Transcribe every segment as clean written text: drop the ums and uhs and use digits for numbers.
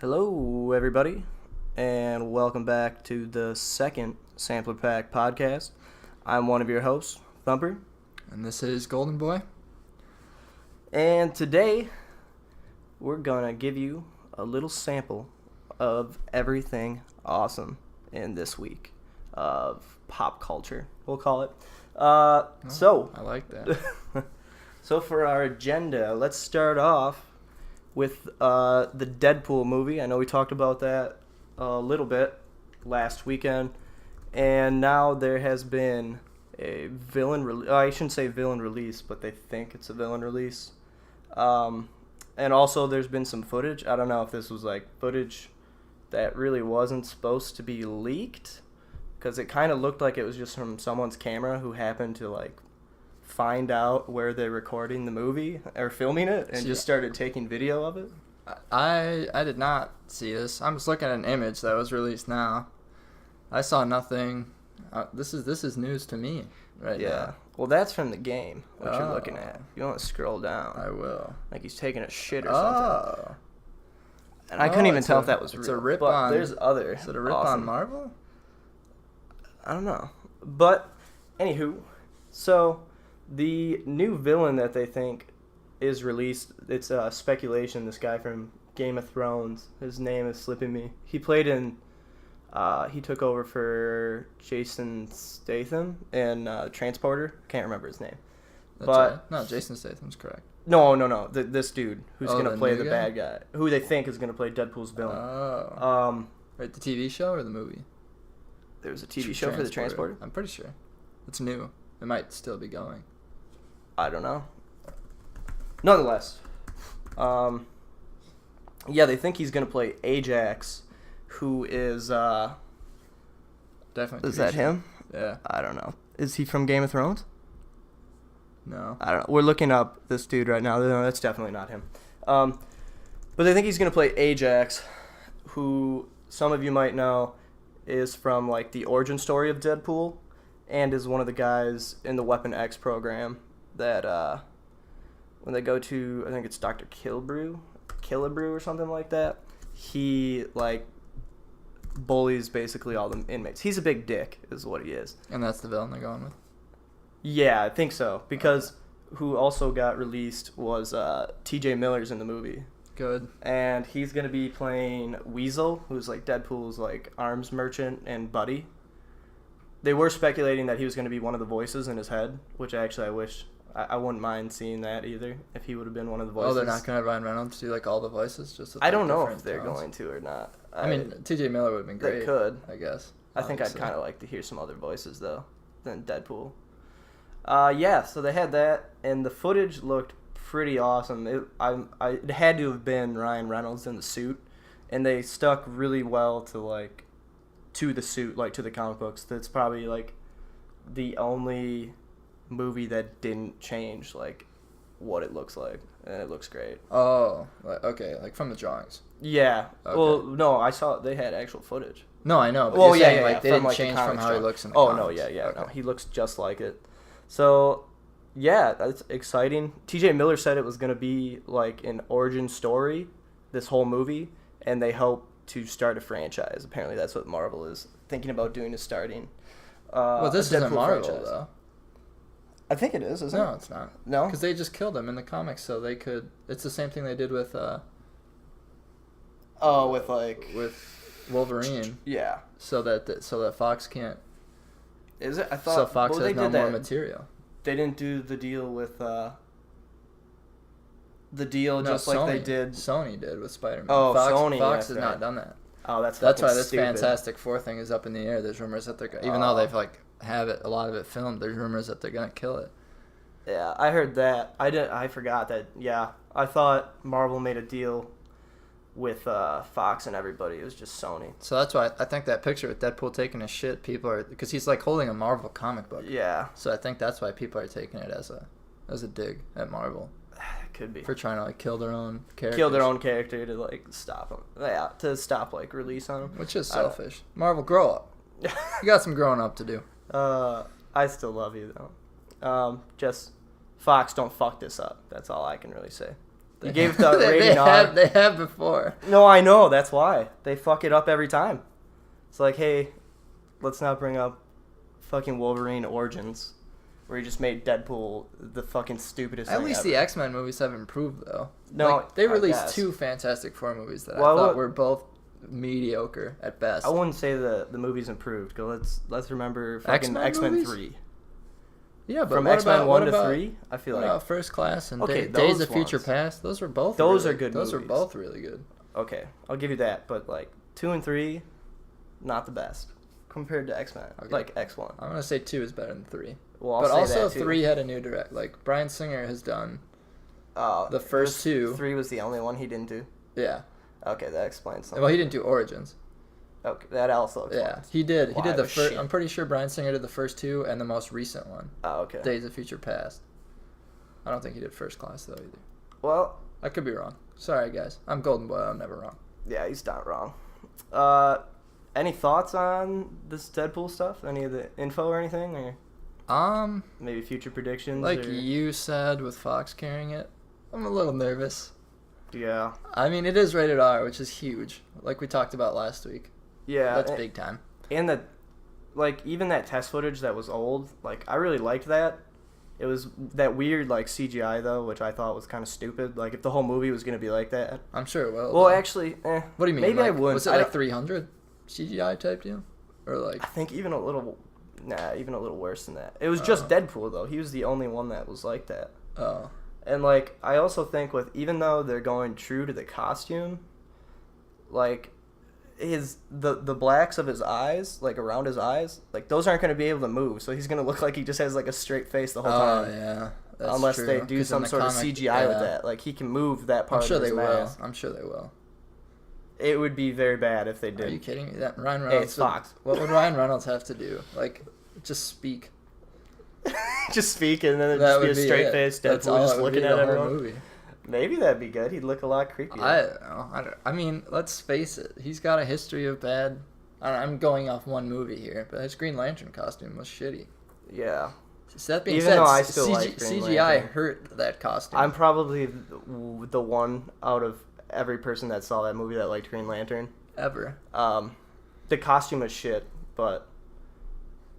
Hello, everybody, and welcome back to the second Sampler Pack podcast. I'm one of your hosts, Thumper. And this is Golden Boy. And today, we're going to give you a little sample of everything awesome in this week of pop culture, we'll call it. I like that. So for our agenda, let's start off with the Deadpool movie. I know we talked about that a little bit last weekend, and now there has been a villain I shouldn't say villain release, but they think it's a villain release. And also there's been some footage. I don't know if this was like footage that really wasn't supposed to be leaked, because it kind of looked like it was just from someone's camera who happened to like find out where they're recording the movie or filming it and just started taking video of it. I did not see this. I'm just looking at an image that was released now. I saw nothing. This is news to me right now. Well, that's from the game, what you're looking at. You want to scroll down. I will. Like he's taking a shit or something. And I couldn't even tell if that was real. It's a rip but on. There's other. Is it a rip awesome. on Marvel? I don't know. But, anywho, so the new villain that they think is released, it's speculation, this guy from Game of Thrones, his name is slipping me. He played in, he took over for Jason Statham in Transporter. Can't remember his name. That's right. No, Jason Statham's correct. No. This dude who's going to play the guy? bad guy, who they think is going to play Deadpool's villain. Oh. Right, the TV show or the movie? There was a TV show for the Transporter? I'm pretty sure. It's new. It might still be going. I don't know. Nonetheless, yeah, they think he's gonna play Ajax, who is Definitely. Is that him? Yeah. I don't know. Is he from Game of Thrones? No. I don't know. We're looking up this dude right now. No, that's definitely not him. But they think he's gonna play Ajax, who some of you might know is from like the origin story of Deadpool, and is one of the guys in the Weapon X program that when they go to, I think it's Dr. Killebrew or something like that, he like bullies basically all the inmates. He's a big dick is what he is. And that's the villain they're going with? Yeah, I think so, because who also got released was T.J. Miller's in the movie. Good. And he's going to be playing Weasel, who's like Deadpool's like arms merchant and buddy. They were speculating that he was going to be one of the voices in his head, which actually I wish, I wouldn't mind seeing that either, if he would have been one of the voices. Oh, they're not going to have Ryan Reynolds do like all the voices? Just with, I like, don't know if different they're tones? going to or not. I mean, T.J. Miller would have been great. They could. I guess. I think I'd kind of like to hear some other voices, though, than Deadpool. Yeah, so they had that, and the footage looked pretty awesome. It had to have been Ryan Reynolds in the suit, and they stuck really well to the suit, like to the comic books. That's probably like the only movie that didn't change like what it looks like, and it looks great. Oh, okay, like from the drawings. Yeah. Okay. Well, no, I saw they had actual footage. No, I know. But Well, you're saying, yeah, they from, didn't change the from how he comics looks in the drawing. comics. No, Okay. no, he looks just like it. So, yeah, that's exciting. T.J. Miller said it was going to be like an origin story, this whole movie, and they hope to start a franchise. Apparently, that's what Marvel is thinking about doing, is starting. Well, this isn't Marvel franchise. though. I think it is, isn't it? No, it's not. No, because they just killed him in the comics, so they could. It's the same thing they did with. With Wolverine. Yeah. So that Fox can't. Is it? I thought. So Fox well, has no more material. They didn't do the deal with. The deal No, just Sony, like they did. Sony did with Spider-Man. Oh, Fox, Sony. Fox yeah, has not done that. Oh, that's why this stupid. Fantastic Four thing is up in the air. There's rumors that they're even though they've have it a lot of it filmed. There's rumors that they're gonna kill it. Yeah, I heard that. I forgot that. Yeah, I thought Marvel made a deal with Fox and everybody. It was just Sony. So that's why I think that picture with Deadpool taking a shit, people are, because he's like holding a Marvel comic book. Yeah. So I think that's why people are taking it as a dig at Marvel. It could be. For trying to like kill their own character. Kill their own character to like stop them. Yeah, to stop like release on them. Which is selfish. Marvel, grow up. You got some growing up to do. I still love you though. Just Fox, don't fuck this up. That's all I can really say. You gave the rating R. They have before. No, I know. That's why. They fuck it up every time. It's like, hey, let's not bring up fucking Wolverine Origins, where he just made Deadpool the fucking stupidest thing At least ever. the X-Men movies have improved, though. No, like, they I released guess. 2 Fantastic Four movies that Well, I thought were both mediocre at best. I wouldn't say the movie's improved. Let's remember fucking X-Men X-Men movies? 3. Yeah, but From what X-Men about, 1 what to about, 3, I feel what like... about First Class and Okay, Days those of Future ones. Past? Those were both Those really, are good Those movies. are both really good. Okay, I'll give you that, but like 2 and 3, not the best compared to X-Men. Okay. Like X1. I'm gonna say 2 is better than 3. Well, I'll but say also that too. 3 had a new direct. Like Bryan Singer has done. The first was- 2. 3 was the only one he didn't do. Yeah. Okay, that explains something. Well, he didn't do Origins. Okay, that also explains. Yeah, he did. He Why did the was first. shit. I'm pretty sure Bryan Singer did the first 2 and the most recent one, Oh, okay. Days of Future Past. I don't think he did First Class though either. Well, I could be wrong. Sorry, guys. I'm Golden Boy. I'm never wrong. yeah, he's not wrong. Any thoughts on this Deadpool stuff? Any of the info or anything, or maybe future predictions? Like or... you said, with Fox carrying it, I'm a little nervous. Yeah. I mean, it is rated R, which is huge. Like we talked about last week. Yeah. That's big time. And the, like, even that test footage that was old, like, I really liked that. It was that weird, like, CGI, though, which I thought was kind of stupid. Like, if the whole movie was going to be like that. I'm sure it will. Well, though. actually, What do you mean? Maybe like, I wouldn't. Was it I like don't- 300 CGI type deal? Or like... I think even a little worse than that. It was just Deadpool, though. He was the only one that was like that. Oh. And, like, I also think even though they're going true to the costume, like, the blacks of his eyes, like, around his eyes, like, those aren't going to be able to move, so he's going to look like he just has, like, a straight face the whole time. Oh, yeah. That's Unless true. they do 'Cause some in the sort of comic, CGI with that. Like, he can move that part I'm sure of his they mask. will. I'm sure they will. It would be very bad if they Are did. you kidding me? That Ryan Hey, Reynolds. it's Fox. What would Ryan Reynolds have to do? Like, just speak. Just speak and then it'd That just be would a be straight it. face That's Deadpool all just it would be, looking at the whole everyone. movie. Maybe that'd be good. He'd look a lot creepier. I don't know. I mean, let's face it. He's got a history of bad. I'm going off one movie here, but his Green Lantern costume was shitty. Yeah. So that being Even said, though I still like Green CGI Lantern. hurt that costume. I'm probably the one out of every person that saw that movie that liked Green Lantern. Ever. The costume was shit, but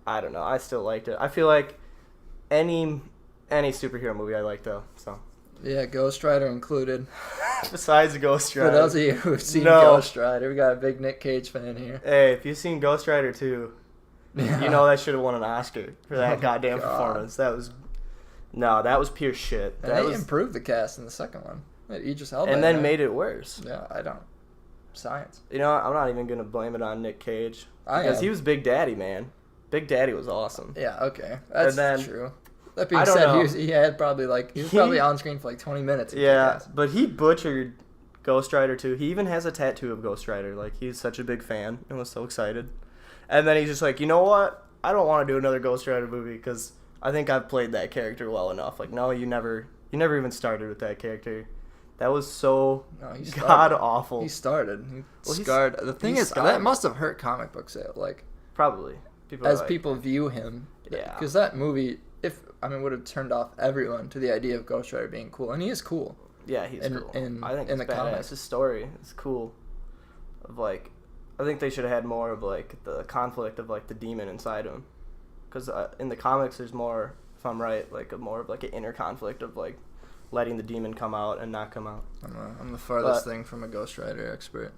I don't know. I still liked it. I feel like any superhero movie I like, though. So Yeah, Ghost Rider included. besides Ghost Rider. For those of you who've seen No. Ghost Rider, we got a big Nick Cage fan here. Hey, if you've seen Ghost Rider 2, Yeah. you know that should have won an Oscar for that Oh, goddamn God. performance. That was pure shit. And That they was, improved the cast in the second one. Idris Elba. and then right? made it worse. Yeah, I don't. Science. You know, I'm not even gonna blame it on Nick Cage I because am. he was Big Daddy, man. Big Daddy was awesome. Yeah, okay. That's then- true. That being I don't said, know. he had probably he was probably on screen for like 20 minutes. in Yeah, Kick-Ass. but he butchered Ghost Rider 2. He even has a tattoo of Ghost Rider. Like, he's such a big fan and was so excited. And then he's just like, you know what? I don't want to do another Ghost Rider movie because I think I've played that character well enough. Like, no, you never even started with that character. That was so No, he started. god awful. He started. He Well, he's- scarred. The thing he is, scarred. that must have hurt comic book sale. Like, Probably. People are as like, people view him. Yeah. Because that movie, would have turned off everyone to the idea of Ghost Rider being cool. And he is cool. Yeah, he's in- cool. in- I think in it's the badass. comics. His story is cool. Of like, I think they should have had more of like the conflict of like the demon inside him, because in the comics there's more, if I'm right, like more of like an inner conflict of like letting the demon come out and not come out. I'm the farthest thing from a Ghost Rider expert.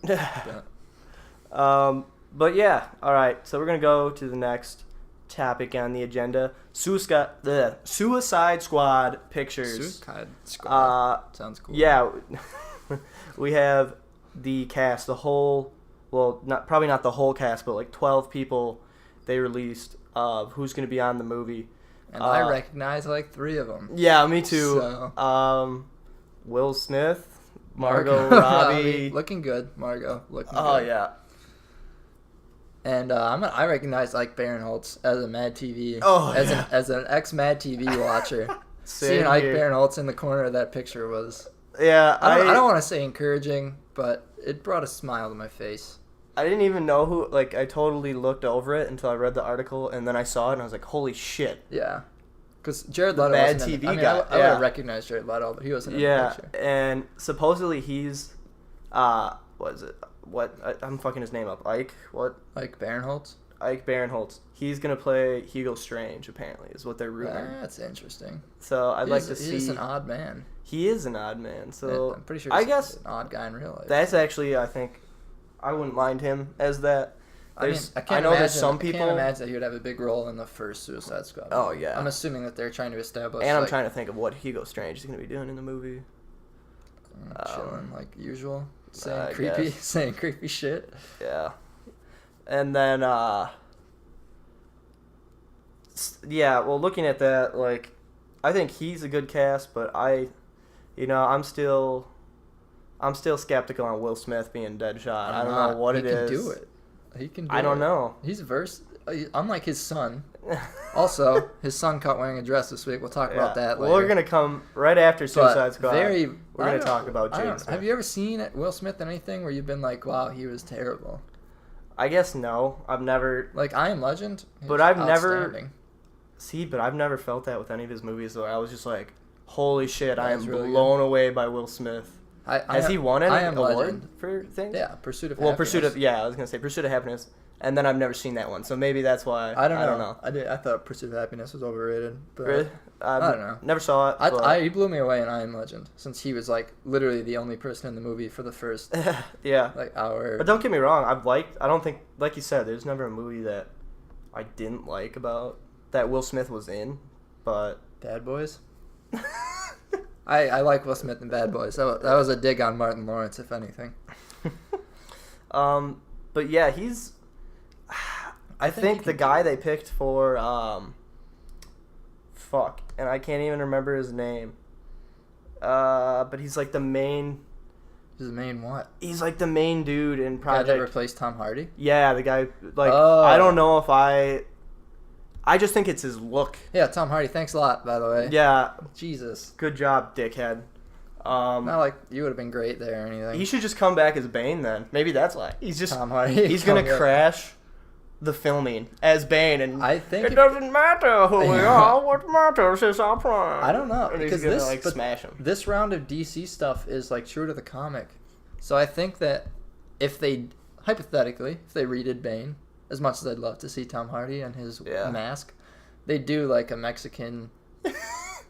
But yeah, all right. So we're gonna go to the next topic on the agenda. Suicide Squad pictures. Suicide Squad. Sounds cool. Yeah, we have the cast, the whole. Well, probably not the whole cast, but like 12 people they released of who's going to be on the movie. And I recognize like 3 of them. Yeah, me too. So. Will Smith, Margot Robbie. Looking good. Margot looking Oh, good. yeah. And I recognize like Baron Holtz as a Mad TV. Oh, as an ex Mad TV watcher. Same Seeing Ike here. Baron Holtz in the corner of that picture was. Yeah, I don't want to say encouraging, but it brought a smile to my face. I didn't even know who. Like, I totally looked over it until I read the article, and then I saw it, and I was like, "Holy shit!" Yeah. Because Jared Leto bad wasn't TV in it. guy. I would have recognized Jared Leto, but he wasn't in the picture. And supposedly he's, what is it? I'm fucking his name up. Ike? What? Ike Barinholtz? Ike Barinholtz. He's going to play Hugo Strange, apparently, is what they're rumoring. That's interesting. So I'd like to see... He's an odd man. He is an odd man. So I'm pretty sure he's an odd guy in real life. That's actually, I think, I wouldn't mind him as that. I know there's some people... I can't imagine that he would have a big role in the first Suicide Squad movie. Oh, yeah. I'm assuming that they're trying to establish... And I'm trying to think of what Hugo Strange is going to be doing in the movie. Chilling, like usual. Saying creepy shit. Yeah. And then, looking at that, like, I think he's a good cast, but I'm still skeptical on Will Smith being Deadshot. I don't know what it is. He can do it. He can do it. I don't know. He's unlike his son. Also, his son caught wearing a dress this week. We'll talk about that later. Well, we're going to come right after Suicide Squad. We're going to talk about James. Have you ever seen Will Smith in anything where you've been like, wow, he was terrible? I guess no. I've never... Like, I Am Legend? But I've never... See, but I've never felt that with any of his movies, though. I was just like, holy shit, I am really blown away by Will Smith. Has he won any award for things? Yeah, Pursuit of Happiness. I was going to say Pursuit of Happiness. And then I've never seen that one, so maybe that's why. I don't know. I thought Pursuit of Happiness was overrated. But really? I don't know. Never saw it. He blew me away in I Am Legend, since he was like literally the only person in the movie for the first hour. But don't get me wrong, I don't think, like you said, there's never a movie that I didn't like about that Will Smith was in, but Bad Boys. I like Will Smith in Bad Boys. That was a dig on Martin Lawrence, if anything. But yeah, he's. I think the guy they picked for and I can't even remember his name. But he's like the main. He's the main what? He's like the main dude in Project. The guy that replaced Tom Hardy? Yeah, the guy I don't know if I just think it's his look. Yeah, Tom Hardy. Thanks a lot, by the way. Yeah. Jesus. Good job, dickhead. Not like you would have been great there or anything. He should just come back as Bane then. Maybe that's why. He's just Tom Hardy. He's gonna crash the filming as Bane, and I think it doesn't matter who we are. What matters is our plan. I don't know, and because he's gonna smash him. This round of DC stuff is like true to the comic, so I think that if they redid Bane, as much as I'd love to see Tom Hardy and his mask, they do like a Mexican.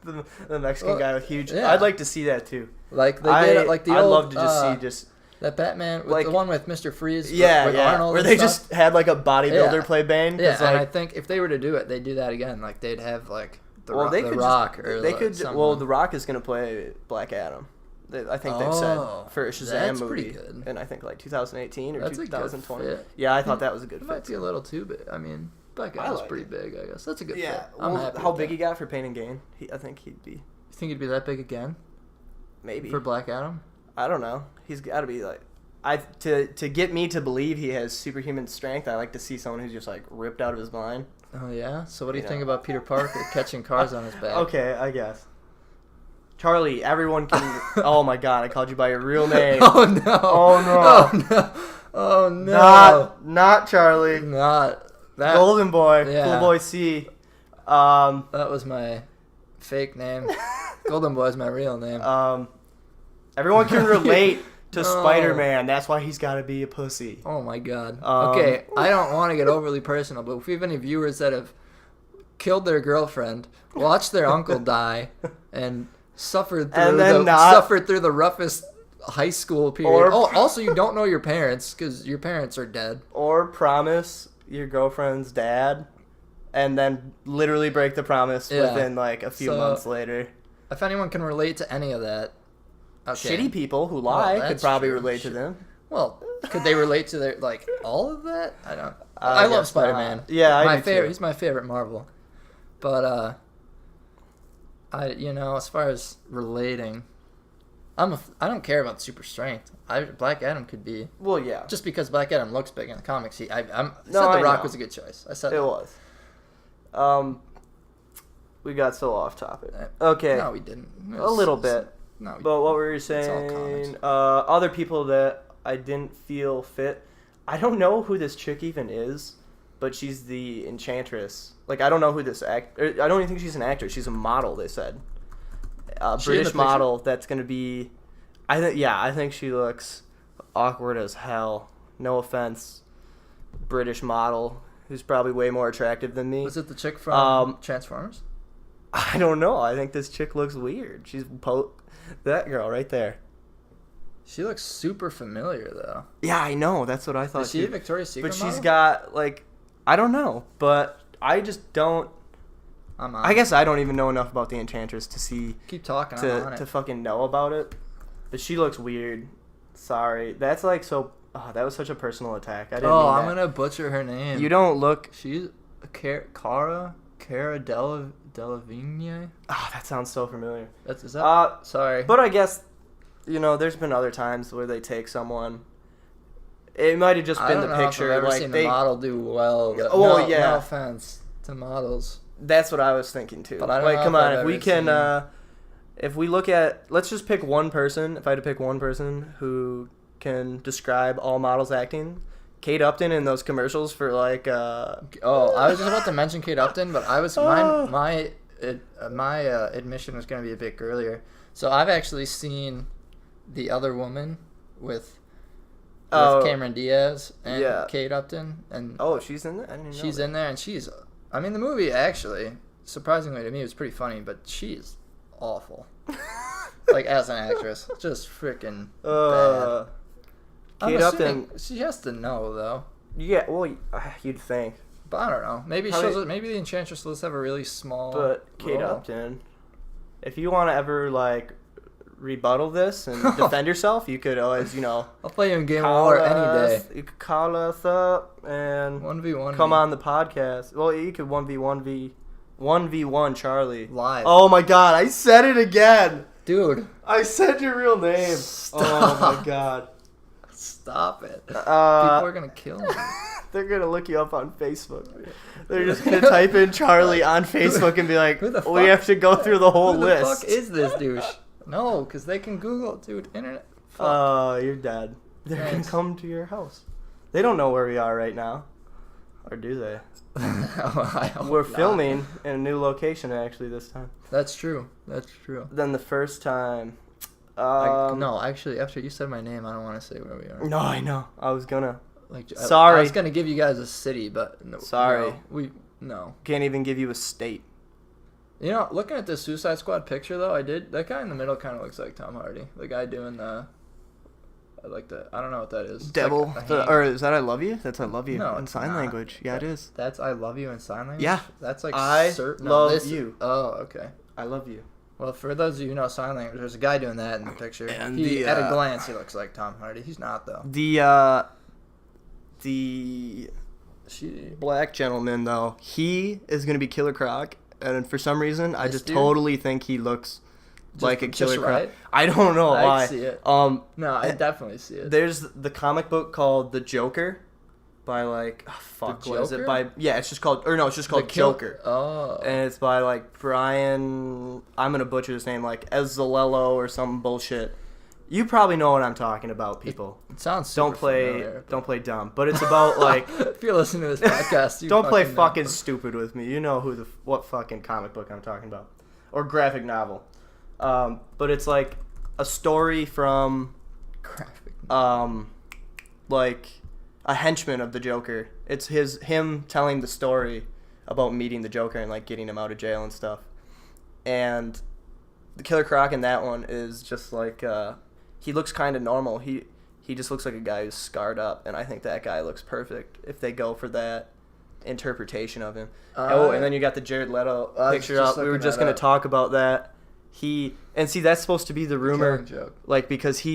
the Mexican guy with huge. Yeah. I'd like to see that too. Like they did, like the I'd old. I'd love to see that Batman, with the one with Mr. Freeze. Yeah, with Arnold where they just had like a bodybuilder play Bane. Yeah, and I think if they were to do it, they'd do that again. Like they'd have like the Rock. The Rock is gonna play Black Adam. I think they've said for a Shazam movie, pretty good. And I think like 2018 or 2020. Yeah, I thought that was a good fit. Might be a little too big. I mean, Black Adam's pretty big, I guess. That's a good fit. I'm happy how big he got for Pain and Gain? I think he'd be. You think he'd be that big again? Maybe. For Black Adam? I don't know. He's got to be like. To get me to believe he has superhuman strength, I like to see someone who's just like ripped out of his mind. Oh yeah. So what do you think about Peter Parker catching cars on his back? Okay, I guess. Charlie, everyone can. Oh my God, I called you by your real name. Oh no! Oh no! Oh no! Oh no! Not Charlie. Not that. Golden Boy. Yeah. Cool Boy C. That was my fake name. Golden Boy's my real name. Everyone can relate to Spider-Man. That's why he's got to be a pussy. Oh my God. Okay, I don't want to get overly personal, but if we have any viewers that have killed their girlfriend, watched their uncle die, and suffered through the roughest high school period. Also you don't know your parents because your parents are dead. Or promise your girlfriend's dad, and then literally break the promise within like a few months later. If anyone can relate to any of that. Okay. Shitty people who lie could probably relate to them. Well, could they relate to their all of that? I don't. I love Spider-Man. Yeah, I do too. He's my favorite Marvel. But as far as relating, I don't care about super strength. Black Adam could be. Well, yeah. Just because Black Adam looks big in the comics, The Rock was a good choice. I said it was. We got so off topic. Okay. No, we didn't. A little bit. No, but what were you saying? Other people that I didn't feel fit. I don't know who this chick even is. but she's the Enchantress. Like, I don't know who this I don't even think she's an actress. She's a model, they said. A British model that's going to be... I think she looks awkward as hell. No offense. British model who's probably way more attractive than me. Was it the chick from Transformers? I don't know. I think this chick looks weird. That girl right there. She looks super familiar, though. Yeah, I know. That's what I thought. Is she a Victoria's Secret model? But she's got, like... I don't know. But I just don't... I guess I don't even know enough about the Enchantress to see... Keep talking, I'm on it. To fucking know about it. But she looks weird. Sorry. That's like so... Oh, that was such a personal attack. I didn't mean that. I'm going to butcher her name. You don't look... She's... Cara Delevingne? Oh, that sounds so familiar. Is that... Sorry. But I guess, there's been other times where they take someone... It might have just been the picture. I've never seen a model do well. But no offense to models. That's what I was thinking too. But I don't know come on, if we can, if we look at, let's just pick one person. If I had to pick one person who can describe all models acting, Kate Upton in those commercials for like. I was just about to mention Kate Upton, but I was my admission was going to be a bit girlier. So I've actually seen The Other Woman with Cameron Diaz and Kate Upton, and she's in there. I didn't know she's in there, and the movie actually, surprisingly to me, was pretty funny, but she's awful. Like as an actress, just freaking bad. Kate Upton, she has to know though. Yeah, well, you'd think, but I don't know. Maybe maybe the Enchantress will have a really small. But Kate Upton, if you want to ever like rebuttal this and defend yourself, you could always, I'll play you in Game of War any day. You could call us up and 1v1 come on the podcast. Well, you could 1v1 Charlie. Live. Oh my god, I said it again. Dude. I said your real name. Stop. Oh my god. Stop it. People are going to kill me. They're going to look you up on Facebook. They're just going to type in Charlie on Facebook and be like, we have to go through the whole list. Who the fuck is this douche? No, because they can Google, dude. Internet. Oh, you're dead. They're going to come to your house. They don't know where we are right now. Or do they? We're filming in a new location, actually, this time. That's true. Then the first time... no, actually, after you said my name, I don't want to say where we are. No, I know. I was going to... Sorry. I was going to give you guys a city, but... No, sorry. No. Can't even give you a state. Looking at the Suicide Squad picture, though, that guy in the middle kind of looks like Tom Hardy. The guy doing the... I don't know what that is. Devil? Or is that I Love You? That's I Love You in sign language. Yeah, it is. That's I Love You in sign language? Yeah. That's like... love you. Oh, okay. I love you. Well, for those of you who know sign language, there's a guy doing that in the picture. And at a glance, he looks like Tom Hardy. He's not, though. The black gentleman, though, he is going to be Killer Croc. And for some reason, I just totally think he looks like a Killer Croc. Right? I don't know why. I see it. No, I definitely see it. There's the comic book called The Joker by what is it by? Yeah, it's just called Joker. Oh. And it's by like Brian. I'm gonna butcher his name, like Ezzalello or some bullshit. You probably know what I'm talking about, people. It sounds super familiar, don't play dumb. But it's about like if you're listening to this podcast, don't play fucking stupid with me. You know what fucking comic book I'm talking about, or graphic novel. But it's like a story from like a henchman of the Joker. It's him telling the story about meeting the Joker and like getting him out of jail and stuff. And the Killer Croc in that one is just like he looks kind of normal. He just looks like a guy who's scarred up, and I think that guy looks perfect if they go for that interpretation of him. And then you got the Jared Leto picture up. We were just going to talk about that. That's supposed to be the rumor, like because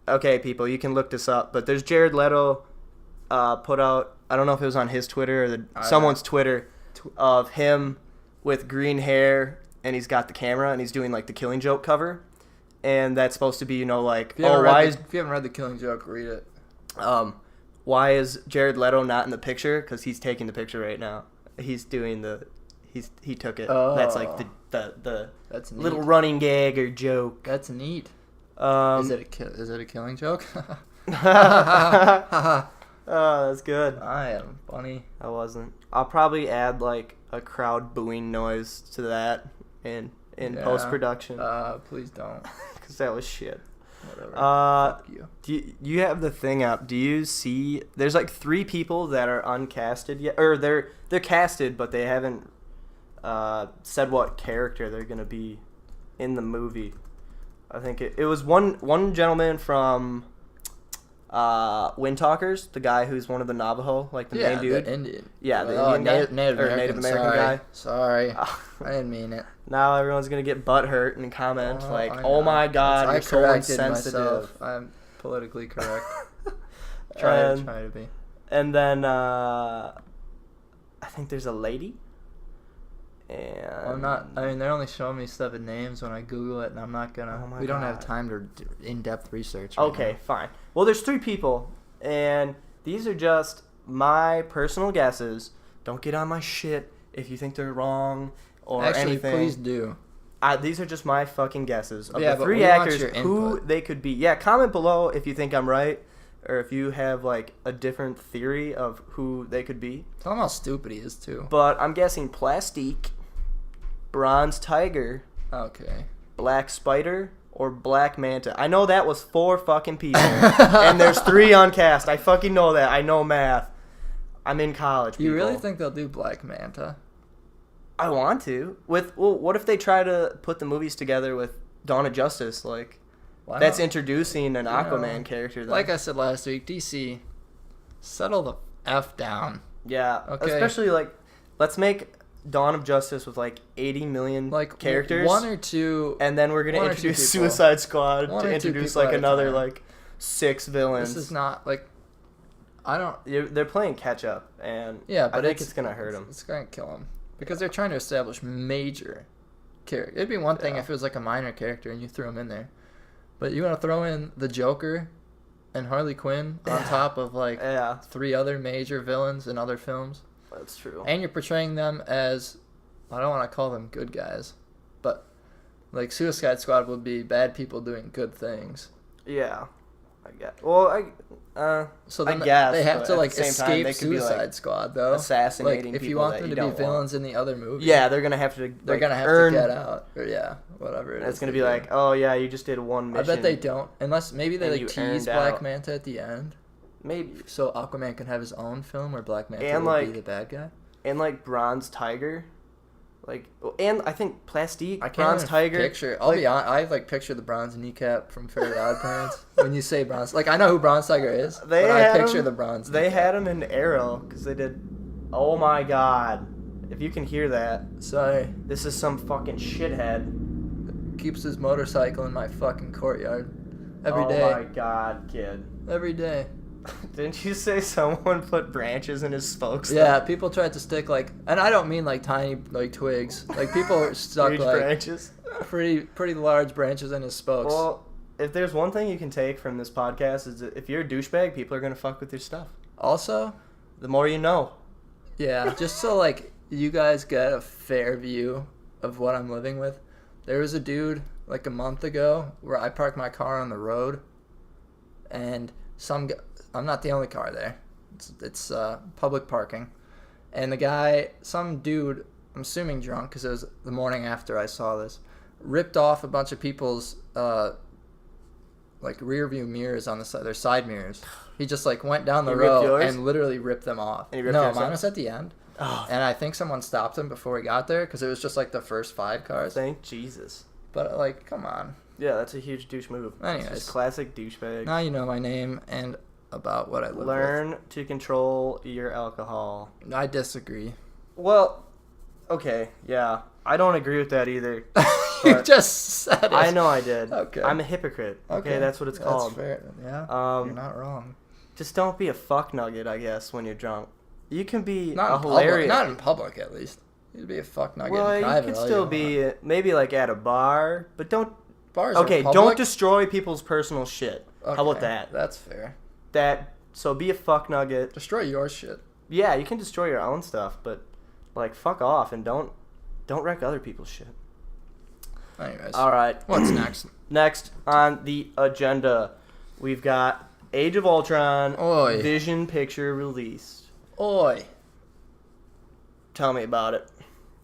okay, people, you can look this up, but there's Jared Leto put out, I don't know if it was on his Twitter or someone's Twitter, of him with green hair, and he's got the camera, and he's doing like the Killing Joke cover. And that's supposed to be, like, if you haven't read The Killing Joke, read it. Why is Jared Leto not in the picture? Because he's taking the picture right now. He's doing he took it. Oh. That's like the that's neat. Little running gag or joke. That's neat. Is it a Killing Joke? Oh, that's good. I am funny. I wasn't. I'll probably add like a crowd booing noise to that in post production. Please don't. Because that was shit. Whatever. Fuck you. Do you have the thing up? Do you see? There's like 3 people that are uncasted yet, or they're casted, but they haven't said what character they're gonna be in the movie. I think it was one gentleman from Wind Talkers, the guy who's one of the Navajo, like the main dude. The Indian. Yeah, the Indian guy. Native American guy. Sorry. I didn't mean it. Now everyone's going to get butthurt and comment oh my god, you're so insensitive. Myself. I'm politically correct. Try to be. And then I think there's a lady. And they're only showing me 7 names when I Google it, and I'm not gonna. We don't have time to do in-depth research. Okay, fine. Well, there's 3 people, and these are just my personal guesses. Don't get on my shit if you think they're wrong or anything. Please do. These are just my fucking guesses of the 3 actors who they could be. Yeah, comment below if you think I'm right, or if you have like a different theory of who they could be. Tell him how stupid he is too. But I'm guessing Plastique, Bronze Tiger, okay, Black Spider, or Black Manta. I know that was 4 fucking people, and there's 3 on cast. I fucking know that. I know math. I'm in college, people. You really think they'll do Black Manta? I want to. What if they try to put the movies together with Dawn of Justice? Like, that's introducing an Aquaman character. Then. Like I said last week, DC, settle the F down. Yeah. Okay. Especially, like, let's make Dawn of Justice with like 80 million characters, 1 or 2, and then we're gonna introduce Suicide Squad to introduce like another like 6 villains. This is not like They're playing catch up, and but I think it's gonna hurt them. It's gonna kill them because they're trying to establish major character. It'd be one thing if it was like a minor character and you threw him in there, but you want to throw in the Joker and Harley Quinn on top of like 3 other major villains in other films. That's true. And you're portraying them as, I don't want to call them good guys, but like Suicide Squad would be bad people doing good things. Yeah, I guess. Well, so then I guess they have to like the escape time, Suicide Squad though. Assassinating like, if people you want that them you to be don't villains in the other movie. Yeah, they're gonna have to. They're gonna have to get out, or whatever. It's gonna be like, oh yeah, you just did 1 mission. I bet they don't, unless maybe they like tease Black Manta at the end. Maybe. So Aquaman can have his own film where Black Manta will be the bad guy. And like Bronze Tiger, and I think Plastique. I can't Bronze Tiger. Picture. I'll be honest. I picture the bronze kneecap from Fairly Odd Parents. When you say bronze, I know who Bronze Tiger is. I picture the bronze. They had him in Arrow because they did. Oh my god! If you can hear that, sorry. This is some fucking shithead. Keeps his motorcycle in my fucking courtyard every day. Oh my god, kid! Every day. Didn't you say someone put branches in his spokes? Yeah, people tried to stick and I don't mean like tiny like twigs. Like people stuck like branches, pretty large branches in his spokes. Well, if there's one thing you can take from this podcast is that if you're a douchebag, people are gonna fuck with your stuff. Also, the more you know. Yeah, just so like you guys get a fair view of what I'm living with. There was a dude like a month ago where I parked my car on the road, and I'm not the only car there. It's public parking. And the guy, some dude, I'm assuming drunk because it was the morning after I saw this, ripped off a bunch of people's like rear view mirrors on their side mirrors. He just like went down the road and literally ripped them off. No, mine was at the end. Oh. And I think someone stopped him before he got there because it was just like the first 5 cars. Thank Jesus. But like, come on. Yeah, that's a huge douche move. Anyways, just classic douchebag. Now you know my name and about what I live with. Learn to control your alcohol. I disagree. Well, okay, yeah. I don't agree with that either. You just said it. I know I did. Okay. I'm a hypocrite. Okay, that's what it's called. That's fair. Yeah. You're not wrong. Just don't be a fuck nugget, I guess, when you're drunk. You can be not hilarious. Not in public, at least. You'd be a fuck nugget in private. Well, you can still be maybe like at a bar, but don't. Bars okay, are public? Don't destroy people's personal shit. Okay, how about that? That's fair. So be a fuck nugget. Destroy your shit. Yeah, you can destroy your own stuff, but like fuck off and don't wreck other people's shit. Anyways. All right. What's next? Next on the agenda, we've got Age of Ultron. Oi. Vision picture released. Oi. Tell me about it.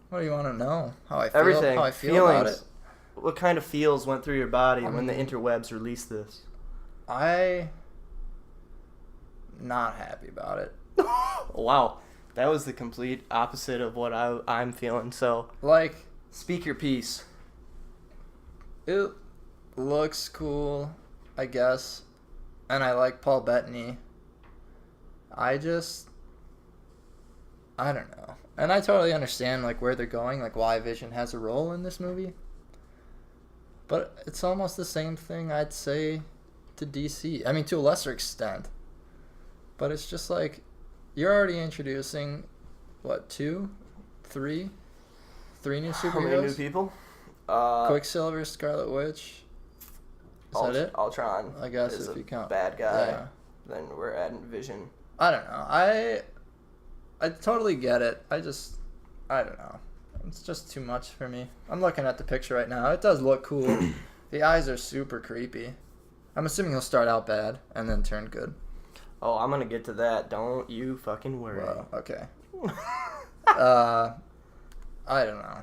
What do you want to know? How I feel? Everything. How I feel Feelings. about it? What kind of feels went through your body when the interwebs released this? I not happy about it. Wow. That was the complete opposite of what I'm feeling. So, like, speak your piece. it looks cool, I guess, and I like Paul Bettany. I don't know. And I totally understand, like, where they're going, like, why Vision has a role in this movie. But it's almost the same thing, I'd say, to DC. I mean, to a lesser extent. But it's just like, you're already introducing, what, 2? 3? 3 new superheroes? How many new people? Quicksilver, Scarlet Witch. Is that it? Ultron. I guess if you count. Bad guy. Yeah. Then we're adding Vision. I don't know. I totally get it. I don't know. It's just too much for me. I'm looking at the picture right now. It does look cool. The eyes are super creepy. I'm assuming he'll start out bad and then turn good. Oh, I'm gonna get to that. Don't you fucking worry. Well, okay. I don't know.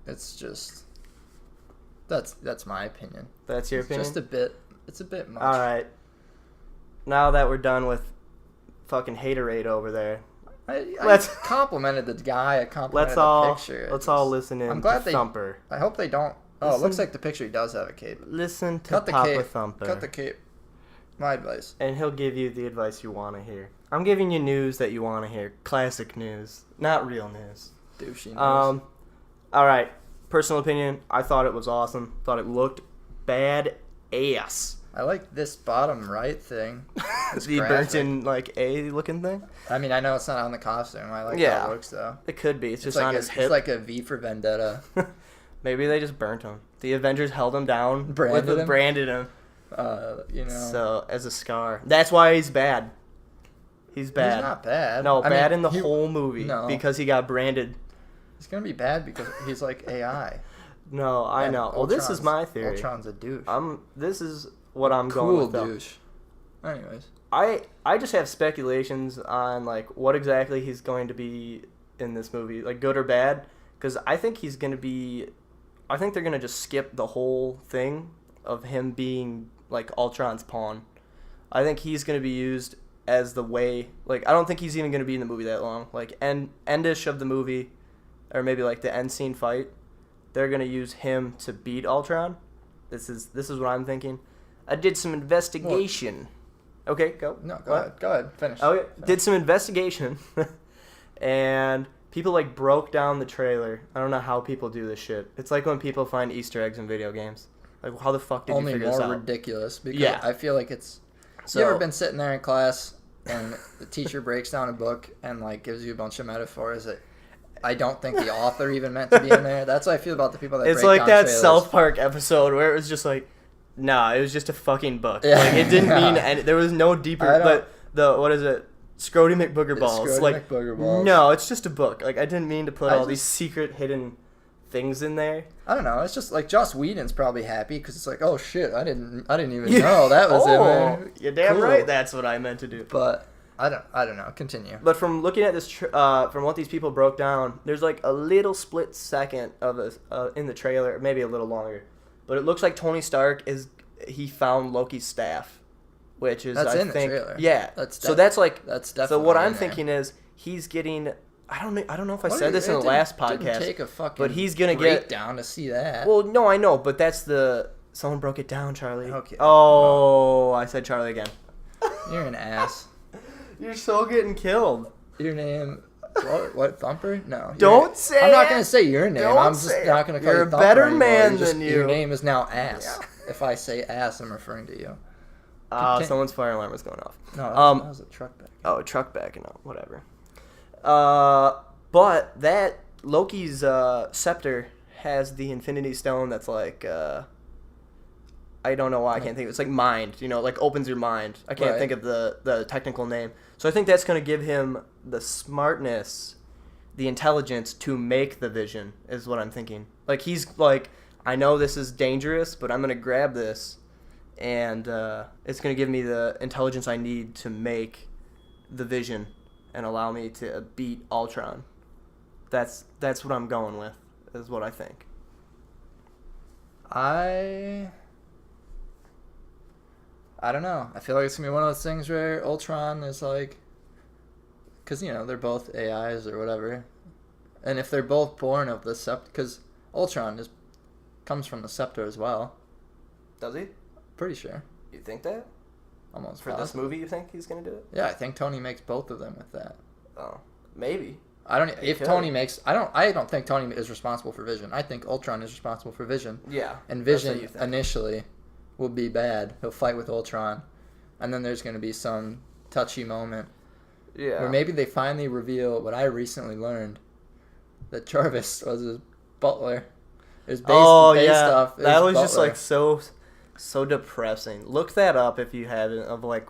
It's just that's my opinion. That's your opinion? It's a bit much. All right. Now that we're done with fucking haterade over there, I complimented the guy. I complimented the picture. Let's all listen in. I'm glad to Thumper. I hope they don't. Oh, it looks like the picture he does have a cape. Listen to Cut the Papa cape. Thumper. Cut the cape. My advice. And he'll give you the advice you want to hear. I'm giving you news that you want to hear. Classic news, not real news. Douchey news. All right. Personal opinion. I thought it was awesome. Thought it looked bad ass. I like this bottom right thing. The burnt in like A looking thing. I mean, I know it's not on the costume. I like how it looks though. It could be. It's just like on his hip. It's like a V for Vendetta. Maybe they just burnt him. The Avengers held him down. Branded him. You know. So as a scar. That's why he's bad. He's bad. He's not bad. No, bad in the whole movie. No. Because he got branded. He's gonna be bad because he's like AI. No, I know. Well, this is my theory. Ultron's a douche. This is what I'm going with. Cool douche. Anyways. I just have speculations on like what exactly he's going to be in this movie, like good or bad, because I think he's going to be. I think they're going to just skip the whole thing of him being like Ultron's pawn. I think he's going to be used as the way. Like I don't think he's even going to be in the movie that long. Like endish of the movie, or maybe like the end scene fight, they're going to use him to beat Ultron. This is what I'm thinking. I did some investigation. Okay, go. No, go ahead. Go ahead. Finish. Okay, did some investigation, and people like broke down the trailer. I don't know how people do this shit. It's like when people find Easter eggs in video games. Like, how the fuck did you figure this out? Only more ridiculous because I feel like it's. So, you ever been sitting there in class and the teacher breaks down a book and like gives you a bunch of metaphors that I don't think the author even meant to be in there? That's how I feel about the people that break down trailers. It's like that South Park episode where it was just like, nah, it was just a fucking book. Yeah. Like, it didn't mean any, there was no deeper, but what is it? Scrody McBoogerballs. Like, McBoogerballs. No, it's just a book. Like, I didn't mean to put all these secret hidden things in there. I don't know. It's just like Joss Whedon's probably happy because it's like, oh shit, I didn't even know that was in there. You're damn right. That's what I meant to do. But I don't know. Continue. But from looking at this, from what these people broke down, there's like a little split second of in the trailer, maybe a little longer, but it looks like Tony Stark he found Loki's staff, which is that's I in think the trailer. Yeah. That's definitely. So what I'm thinking is he's getting. I don't know if I said this in the last podcast. Didn't take a fucking but he's gonna get down to see that. Well, no, I know, but that's someone broke it down, Charlie. Okay. Oh, I said Charlie again. You're an ass. You're so getting killed. Your name. What Thumper? No. Don't say I'm not gonna say your name. I'm just not gonna call you Thumper. You're a better anymore. man than you. Your name is now Ass. Yeah. If I say ass, I'm referring to you. Someone's fire alarm was going off. No, that was a truck back. Oh, a truck backing up. Whatever. But that Loki's scepter has the Infinity Stone that's like I don't know why I can't think of it. It's like mind, it like opens your mind. I can't think of the technical name. So I think that's going to give him the smartness, the intelligence to make the vision is what I'm thinking. Like he's like, I know this is dangerous, but I'm going to grab this and it's going to give me the intelligence I need to make the Vision and allow me to beat Ultron. That's what I'm going with, is what I think. I don't know. I feel like it's going to be one of those things where Ultron is like... Because, they're both AIs or whatever. And if they're both born of the Scepter... Because Ultron comes from the Scepter as well. Does he? Pretty sure. You think that? Almost. For this movie, you think he's going to do it? Yeah, I think Tony makes both of them with that. Oh, maybe. I don't think Tony is responsible for Vision. I think Ultron is responsible for Vision. Yeah. And Vision initially will be bad. He'll fight with Ultron. And then there's going to be some touchy moment. Yeah. Where maybe they finally reveal what I recently learned. That Jarvis was his butler. It was based off his that was butler. just like so depressing. Look that up if you haven't, of like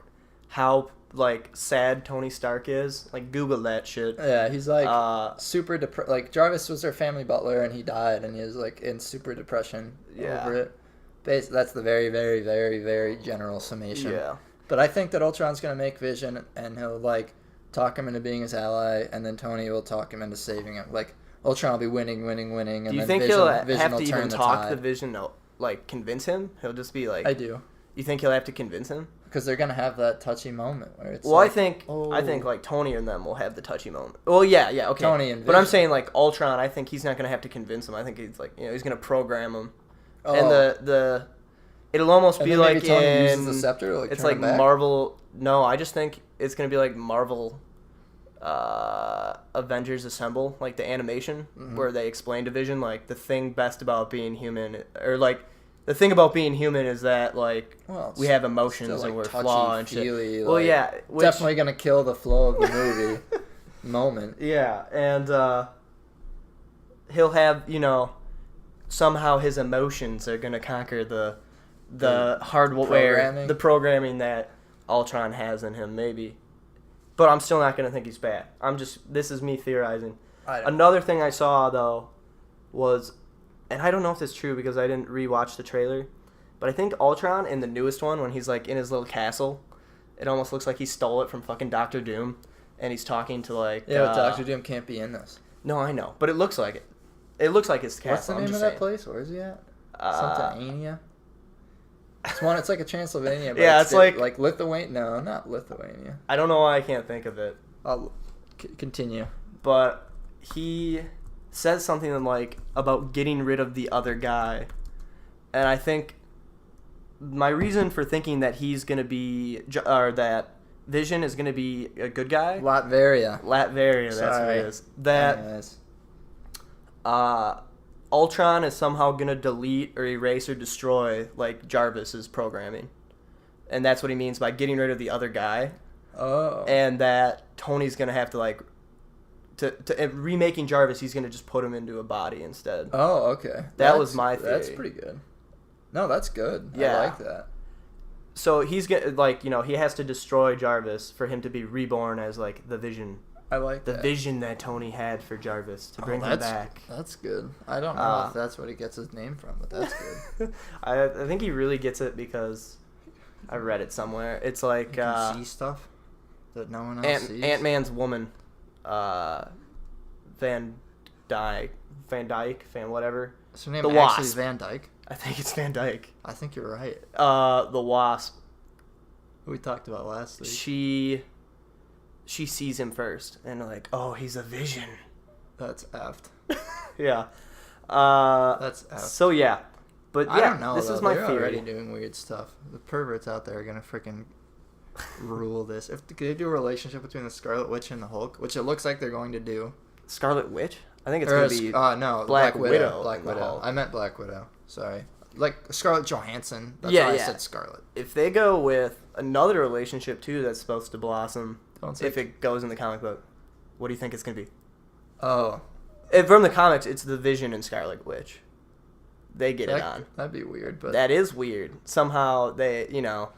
how like sad Tony Stark is. Like Google that shit. Yeah, he's like super depressed. Like Jarvis was their family butler and he died and he was like in super depression over it. That's the very, very, very, very general summation. Yeah. But I think that Ultron's gonna make Vision and he'll like talk him into being his ally, and then Tony will talk him into saving him. Like Ultron will be winning, and do you then think Vision, he'll Vision have will to turn even the talk tide. the Vision to like convince him? He'll just be like, I do. You think he'll have to convince him? Because they're gonna have that touchy moment where it's. Well, like, I think like Tony and them will have the touchy moment. Well, yeah, okay. Tony and Vision. But I'm saying like Ultron, I think he's not gonna have to convince him. I think he's like he's gonna program him, and the it'll almost be like maybe Tony uses the scepter. Like, it's turn like it back. Marvel. No, I just think it's gonna be like Marvel. Avengers Assemble, like the animation where they explain to Vision like the thing best about being human, or like the thing about being human is that like we have emotions still, like, and we're flawed and shit. Well, like, yeah, definitely gonna kill the flow of the movie moment. Yeah, and he'll have somehow his emotions are gonna conquer the hardware, the programming that Ultron has in him, maybe. But I'm still not going to think he's bad. This is me theorizing. Another thing I saw, though, was, and I don't know if this is true because I didn't rewatch the trailer, but I think Ultron in the newest one, when he's like in his little castle, it almost looks like he stole it from fucking Doctor Doom, and he's talking to like... Yeah, but Doctor Doom can't be in this. No, I know, but it looks like it. It looks like his castle. What's the name of that place? Where is he at? Something. It's like a Transylvania. But yeah, it's like Lithuania. No, not Lithuania. I don't know why I can't think of it. I'll continue. But he says something like about getting rid of the other guy, and I think my reason for thinking that he's gonna be or that Vision is gonna be a good guy. Latveria. That's what it is. That. Ultron is somehow going to delete or erase or destroy, like, Jarvis's programming. And that's what he means by getting rid of the other guy. Oh. And that Tony's going to have to, like, to remaking Jarvis, he's going to just put him into a body instead. Oh, okay. That was my theory. That's pretty good. No, that's good. Yeah. I like that. So he's going to, like, he has to destroy Jarvis for him to be reborn as, like, the Vision. I like the vision that Tony had for Jarvis to bring him back. That's good. I don't know if that's what he gets his name from, but that's good. I think he really gets it because I read it somewhere. It's like you can see stuff that no one else sees. Ant-Man's woman, Van Dyke, whatever. Is her name the actually Wasp. Van Dyke? I think it's Van Dyke. I think you're right. The Wasp. We talked about last week. She sees him first, and like, oh, he's a Vision. That's effed. Yeah. That's effed. So yeah, but yeah, I don't know. This though. is my They're theory. already doing weird stuff. The perverts out there are gonna freaking rule this. If they do a relationship between the Scarlet Witch and the Hulk, which it looks like they're going to do. Scarlet Witch? I think it's gonna be no, Black Widow. Black Widow. I meant Black Widow. Sorry. Like Scarlett Johansson. That's why I said Scarlet. If they go with another relationship too that's supposed to blossom, if it goes in the comic book, what do you think it's going to be? Oh. From the comics, it's the Vision and Scarlet Witch. They get it on. That'd be weird, but... That is weird. Somehow they,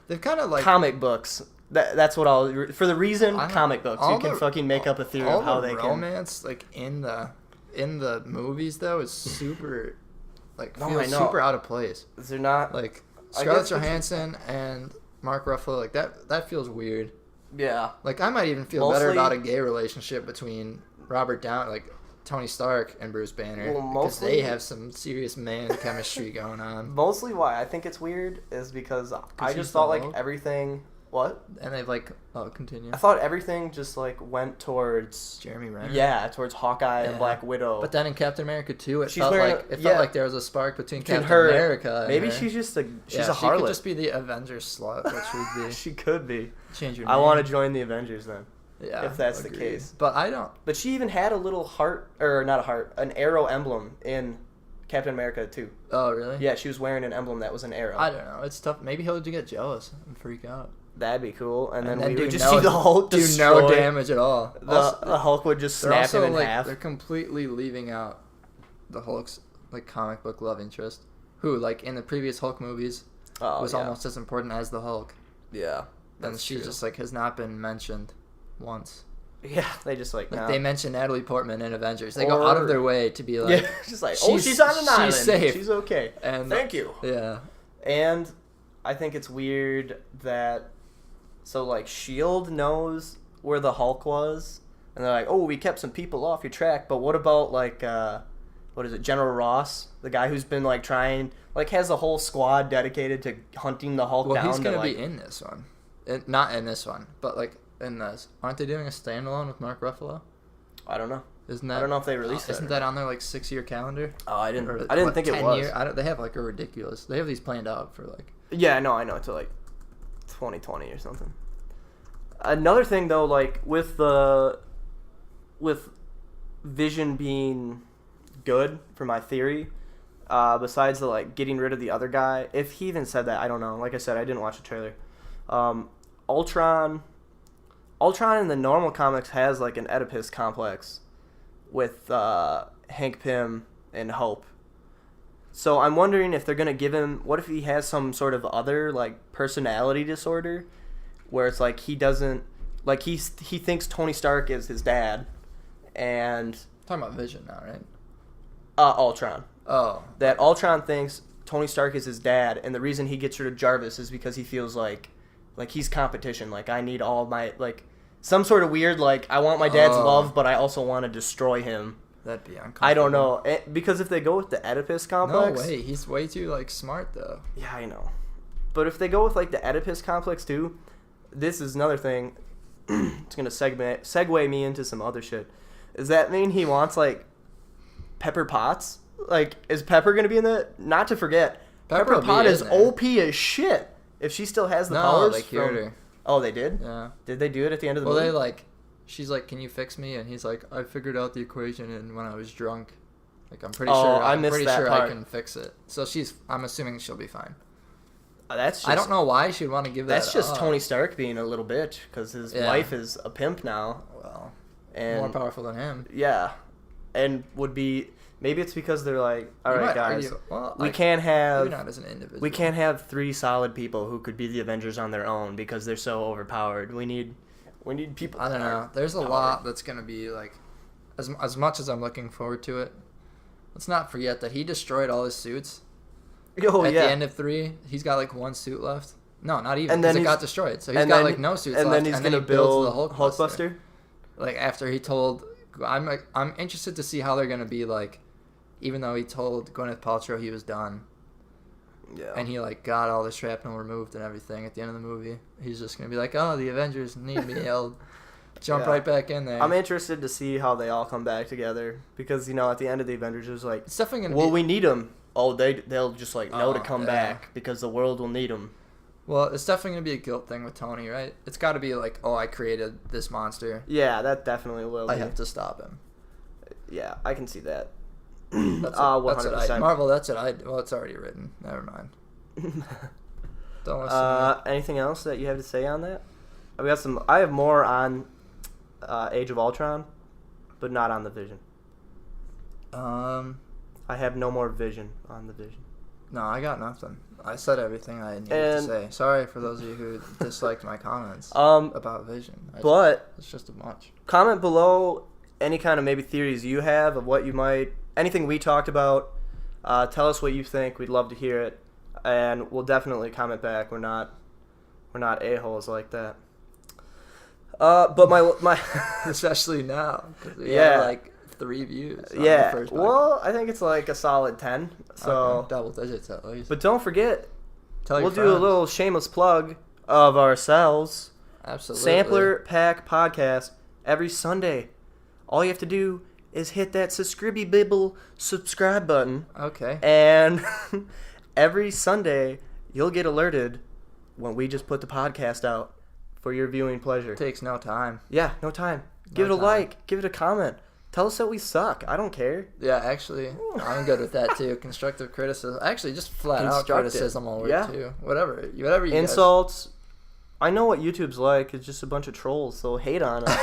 They've kind of like... Comic books. That's what I'll... For the reason, comic books. You can fucking make up a theory of how they can... All the romance, like, in the movies, though, is super... Like, feels super out of place. They're not... Like... Scarlett Johansson and Mark Ruffalo, like that feels weird. Yeah. Like I might even feel better about a gay relationship between Robert Downey, like Tony Stark and Bruce Banner, because they have some serious man chemistry going on. Mostly why I think it's weird is because I just thought like everything. What? And they've like, continue. I thought everything just like went towards Jeremy Renner. Yeah, towards Hawkeye and Black Widow. But then in Captain America 2, it felt like there was a spark between Captain America and maybe her. She's just a she harlot. Could just be the Avengers slut, which would be. She could be. Change your name. I want to join the Avengers then. Yeah, if that's the case. But I don't. But she even had a little heart, or not a heart, an arrow emblem in Captain America 2. Oh, really? Yeah, she was wearing an emblem that was an arrow. I don't know. It's tough. Maybe he'll just get jealous and freak out. That'd be cool, and then we do would just see the Hulk do no damage at all. The Hulk would just snap him in half. They're completely leaving out the Hulk's like comic book love interest, who like in the previous Hulk movies was almost as important as the Hulk. Yeah, and she just like has not been mentioned once. Yeah, they just like they mention Natalie Portman in Avengers. They go out of their way to be like, just like, she's on an island, she's safe, she's okay, and thank you. Yeah, and I think it's weird that. So, like, S.H.I.E.L.D. knows where the Hulk was, and they're like, oh, we kept some people off your track, but what about, like, General Ross? The guy who's been, like, trying, like, has a whole squad dedicated to hunting the Hulk down. Well, he's going to be in this one. Not in this one, but, like, in this. Aren't they doing a standalone with Mark Ruffalo? I don't know. Isn't that? I don't know if they released it. Isn't that on their, like, 6-year calendar? Oh, I didn't think it was. They have, like, a ridiculous... They have these planned out for, like... Yeah, no, I know, to, like... 2020 or something. Another thing though, like with Vision being good for my theory, besides the like getting rid of the other guy, if he even said that, I don't know. Like I said, I didn't watch the trailer. Ultron in the normal comics has like an Oedipus complex with Hank Pym and Hope. So I'm wondering if they're going to give him... What if he has some sort of other, like, personality disorder? Where it's like he doesn't... Like, he thinks Tony Stark is his dad. And... Talking about Vision now, right? Ultron. Oh. That Ultron thinks Tony Stark is his dad. And the reason he gets rid of Jarvis is because he feels like he's competition. Like, I need all my... Like, some sort of weird, like, I want my dad's love, but I also want to destroy him. That'd be uncomfortable. I don't know. Because if they go with the Oedipus complex... No way. He's way too, like, smart, though. Yeah, I know. But if they go with, like, the Oedipus complex, too, this is another thing. It's going to segue me into some other shit. Does that mean he wants, like, Pepper Potts? Like, is Pepper going to be in that? Not to forget, Pepper Potts is OP as shit. If she still has the powers. No, they cured her. Oh, they did? Yeah. Did they do it at the end of the movie? Well, they, like... She's like, "Can you fix me?" And he's like, "I figured out the equation, and when I was drunk, like I'm pretty sure I can fix it." So I'm assuming she'll be fine. That's just, I don't know why she'd want to give that. That's just Tony Stark being a little bitch because his wife is a pimp now. Well, and more powerful than him. Yeah, and would be maybe it's because they're like, all right, guys, we can't have maybe not as an individual. We can't have 3 solid people who could be the Avengers on their own because they're so overpowered. We need people. I don't know. There's a lot that's gonna be like, as much as I'm looking forward to it. Let's not forget that he destroyed all his suits. At the end of 3, he's got like 1 suit left. No, not even. Because it got destroyed, so he's got like no suits left. And then he's gonna build the Hulkbuster. Like after he told, I'm interested to see how they're gonna be like, even though he told Gwyneth Paltrow he was done. Yeah. And he like got all the shrapnel removed and everything at the end of the movie. He's just gonna be like, "Oh, the Avengers need me. I'll jump right back in there." I'm interested to see how they all come back together because at the end of the Avengers, it was like, it's definitely gonna we need them. Oh, they'll just like know to come back because the world will need them. Well, it's definitely gonna be a guilt thing with Tony, right? It's got to be like, "Oh, I created this monster." Yeah, that definitely will. I have to stop him. Yeah, I can see that. That's 100%. Marvel, that's it. Well, it's already written. Never mind. Don't listen. Anything else that you have to say on that? I have more on Age of Ultron, but not on the Vision. I have no more Vision on the Vision. No, I got nothing. I said everything I needed to say. Sorry for those of you who disliked my comments about Vision. It's just a bunch. Comment below any kind of maybe theories you have of what you might... Anything we talked about. Tell us what you think. We'd love to hear it. and we'll definitely comment back. We're not a-holes like that. But my especially now, because we have like 3 views. On the first podcast. Well, I think it's like a solid 10. So okay. Double digits at least. But don't forget, we'll friends. do a little shameless plug of ourselves. Absolutely. Sampler Pack Podcast every Sunday. All you have to do is hit that subscribe button. Okay. And every Sunday you'll get alerted when we just put the podcast out for your viewing pleasure. It takes no time. Yeah, no time. Give it a like. Give it a comment. Tell us that we suck. I don't care. Yeah, actually, I'm good with that too. Constructive criticism. Actually, just flat out criticism will work too. Whatever you insults. I know what YouTube's like. It's just a bunch of trolls, so hate on it.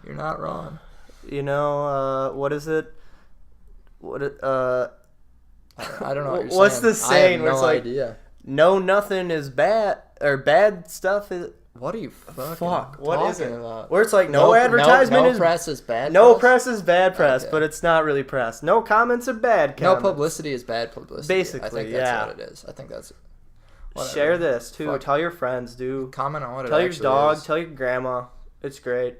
You're not wrong. You know, what is it? I don't know what you're what's saying. the saying? I where have it's no like, idea. No, nothing is bad, or bad stuff is. What are you fucking What is it? about? Where it's like no advertisement no is press is bad. No press? press is bad press, Okay. but it's not really press. No comments are bad comments. No publicity is bad publicity. Basically, I think that's what it is. I think that's. Whatever. Share this too. Fuck. Tell your friends, dude. Comment on what it Tell your actually dog. is. Tell your grandma. It's great.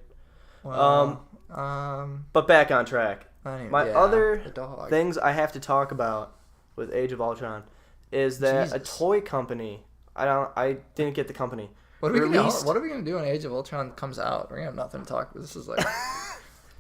Well, But back on track. anyway, My yeah, other the dog. things I have to talk about with Age of Ultron is that a Jesus. toy company. I didn't get the company. What are we gonna do when Age of Ultron comes out? We're gonna have nothing to talk about. This is like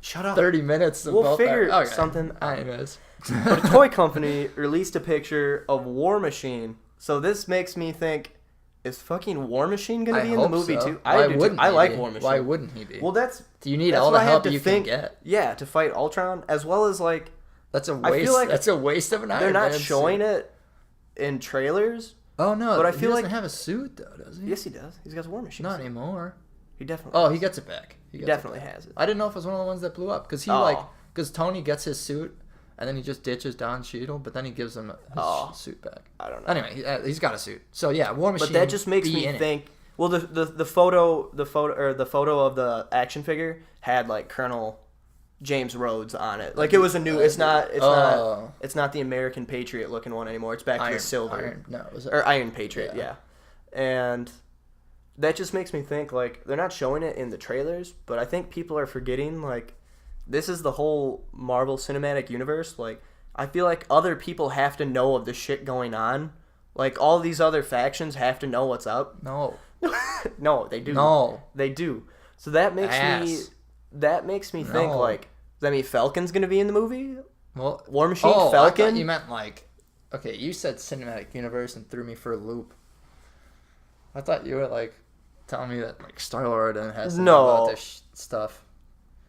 Shut up. 30 minutes. Of We'll both figure our... something out. Anyways. But a toy company released a picture of War Machine. So this makes me think, is fucking War Machine going to be in the movie too? Why wouldn't I he like be? War Machine. Why wouldn't he be? Well, do you need that's all what the I had help to you think, can get? Yeah, to fight Ultron, as well as like That's a waste. I feel like that's a waste of an Iron they're not Man showing suit. it in trailers. Oh no, but I he feel doesn't like have a suit though, does he? Yes, he does. He's got a War Machine. Not suit. anymore. He definitely. Oh, he gets it back. He definitely has it. I didn't know if it was one of the ones that blew up because because Tony gets his suit and then he just ditches Don Cheadle, but then he gives him his suit back. I don't know. Anyway, he's got a suit. So yeah, War Machine. But that just makes me think. Well, the photo of the action figure had like Colonel James Rhodes on it. Like it was a new. It's not the American Patriot looking one anymore. It's back to the silver. Iron Patriot. Yeah. And that just makes me think like they're not showing it in the trailers, but I think people are forgetting like this is the whole Marvel Cinematic Universe. Like I feel like other people have to know of the shit going on. Like all these other factions have to know what's up. No. No, they do. No. They do. So that makes me think like does that mean Falcon's gonna be in the movie? Well, War Machine, Falcon. I thought you meant like okay, you said cinematic universe and threw me for a loop. I thought you were like telling me that like Star-Lord has to know about this stuff.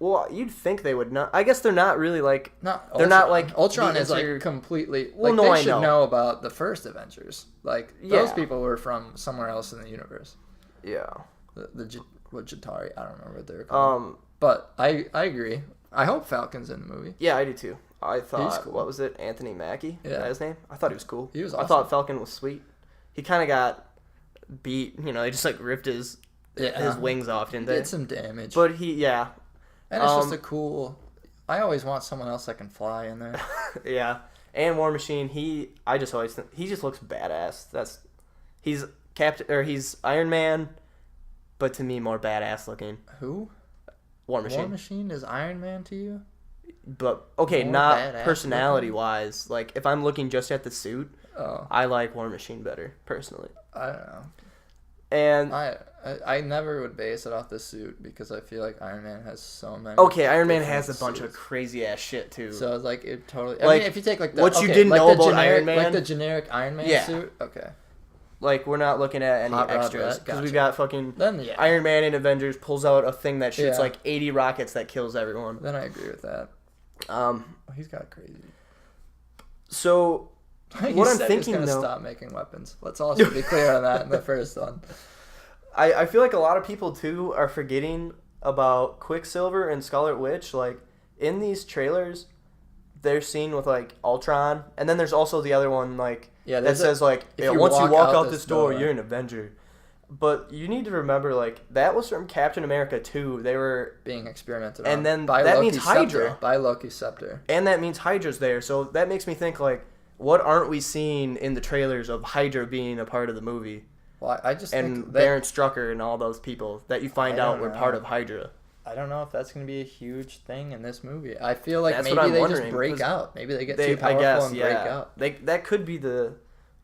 Well, you'd think they would not. I guess they're not really like. They're Ultron. Not like Ultron is like completely. Well, like, no, they should know about the first Avengers. Like those Yeah. people were from somewhere else in the universe. Yeah. What Jatari? I don't remember what they were called. But I agree. I hope Falcon's in the movie. Yeah, I do too. I thought He's cool. What was it? Anthony Mackie? Yeah. Is that his name? I thought he was cool. He was awesome. I thought Falcon was sweet. He kind of got beat. You know, they just like ripped his wings off, didn't they? Did some damage. But yeah. And it's just a cool. I always want someone else that can fly in there. Yeah, and War Machine. I just always think he just looks badass. He's Iron Man, but to me more badass looking. Who? War Machine. War Machine is Iron Man to you? But okay, More not badass personality wise. Like if I'm looking just at the suit, I like War Machine better personally. I don't know. And I never would base it off the suit because I feel like Iron Man has so many. Okay, Iron Man has a bunch of crazy ass shit too. So it's like it totally. Like, I mean, if you take like the, what you didn't know about generic, Iron Man, like the generic Iron Man suit. Okay. Like we're not looking at any Hot rod extras rat, because we gotcha. got fucking Then yeah. Iron Man in Avengers pulls out a thing that shoots Yeah. like 80 rockets that kills everyone. Then I agree with that. He's got crazy. So what I'm thinking he's gonna stop making weapons. Let's also be clear on that in the first one. I feel like a lot of people too are forgetting about Quicksilver and Scarlet Witch. Like in these trailers, they're seen with like Ultron, and then there's also the other one like that says like once you walk out this door, you're an Avenger. But you need to remember like that was from Captain America 2. They were being experimented on. And then by that Loki's means Hydra. By Loki's scepter. And that means Hydra's there. So that makes me think like What aren't we seeing in the trailers of Hydra being a part of the movie? Well, I just and think Baron Strucker and all those people that you find out were part of Hydra. I don't know if that's going to be a huge thing in this movie. I feel like that's maybe they just break out. Maybe they get too powerful and break out. That could be the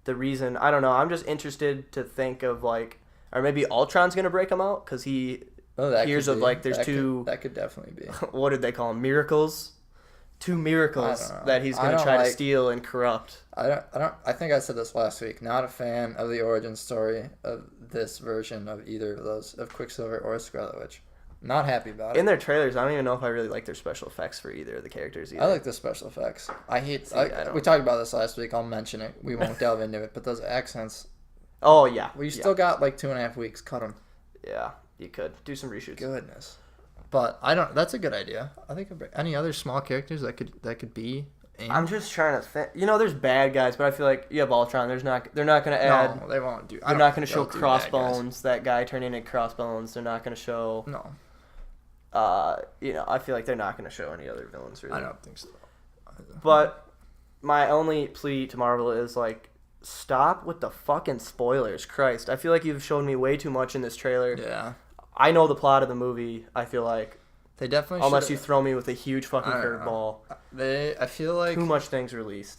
reason. I don't know. I'm just interested to think of like, or maybe Ultron's going to break them out because he hears of like there's two. That could definitely be. What did they call them? Miracles. 2 miracles that he's going to try to steal and corrupt. I think I said this last week. Not a fan of the origin story of this version of either of those, of Quicksilver or Scarlet Witch. Not happy about it. In their trailers, I don't even know if I really like their special effects for either of the characters either. I like the special effects. We talked about this last week. I'll mention it. We won't delve into it. But those accents. Oh, yeah. Well, you still got like 2.5 weeks. Cut them. Yeah, you could. Do some reshoots. Goodness. But I don't. That's a good idea. I think any other small characters that could be. I'm just trying to think. There's bad guys, but I feel like you have Ultron. They're not going to add. No, they won't do. They're not going to show Crossbones. That guy turning into Crossbones. They're not going to show. No. I feel like they're not going to show any other villains. Really. I don't think so. But my only plea to Marvel is like, stop with the fucking spoilers. Christ, I feel like you've shown me way too much in this trailer. Yeah. I know the plot of the movie. I feel like they definitely unless you throw me with a huge fucking curveball. I feel like too much things released.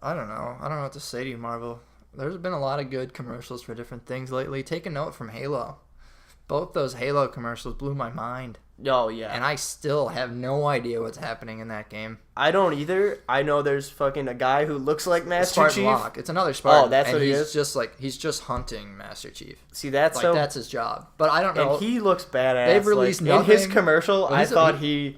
I don't know what to say to you, Marvel. There's been a lot of good commercials for different things lately. Take a note from Halo. Both those Halo commercials blew my mind. Oh, yeah. And I still have no idea what's happening in that game. I don't either. I know there's fucking a guy who looks like Master Chief. Locke. It's another Spartan. Oh, that's what he is? He's just hunting Master Chief. See, that's that's his job. But I don't know. And he looks badass. They've released nothing. In his commercial, I thought he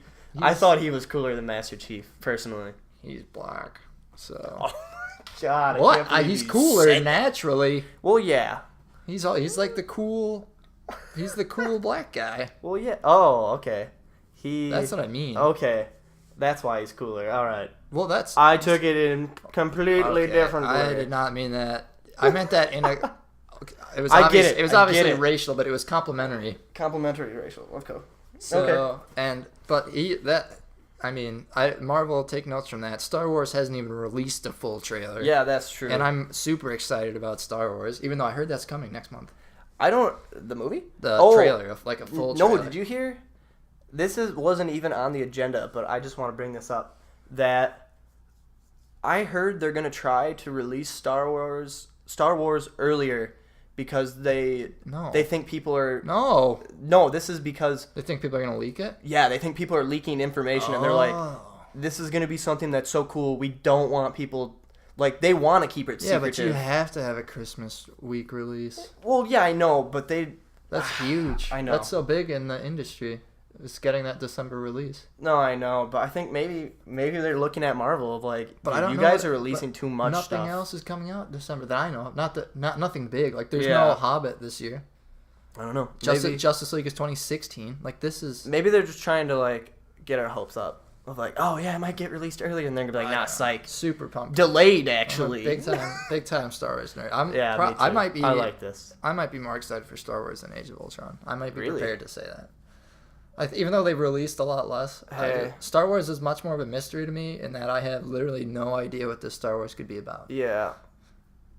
was cooler than Master Chief, personally. He's black. So. Oh, my God. What? He's cooler naturally. Well, yeah. He's like the cool... He's the cool black guy. Well, yeah. Oh, okay. That's what I mean. Okay. That's why he's cooler. All right. Well, I took it in completely different way. I did not mean that. I meant that in a... It was obviously racial, but it was complimentary. Complimentary racial. Okay. So, Marvel, take notes from that. Star Wars hasn't even released a full trailer. Yeah, that's true. And I'm super excited about Star Wars, even though I heard that's coming next month. The movie? The trailer, of like a full trailer. No, did you hear? Wasn't even on the agenda, but I just want to bring this up. That I heard they're going to try to release Star Wars earlier because they think people are... No, this is because... They think people are going to leak it? Yeah, they think people are leaking information, and they're like, this is going to be something that's so cool, we don't want people... Like, they want to keep it secretive. Yeah, but you have to have a Christmas week release. Well, yeah, I know, but That's huge. I know. That's so big in the industry. It's getting that December release. No, I know, but I think maybe they're looking at Marvel of like, but I don't you know guys are releasing too much nothing stuff. Nothing else is coming out December that I know of. Nothing big. Like, there's no Hobbit this year. I don't know. Justice League is 2016. Like, this is... Maybe they're just trying to, like, get our hopes up. Of like, oh yeah, it might get released earlier, and they're gonna be like, nah, psych. Super pumped. Delayed, actually. Big time Star Wars nerd. I like this. I might be more excited for Star Wars than Age of Ultron. I might be prepared to say that. Even though they've released a lot less, Star Wars is much more of a mystery to me in that I have literally no idea what this Star Wars could be about. Yeah.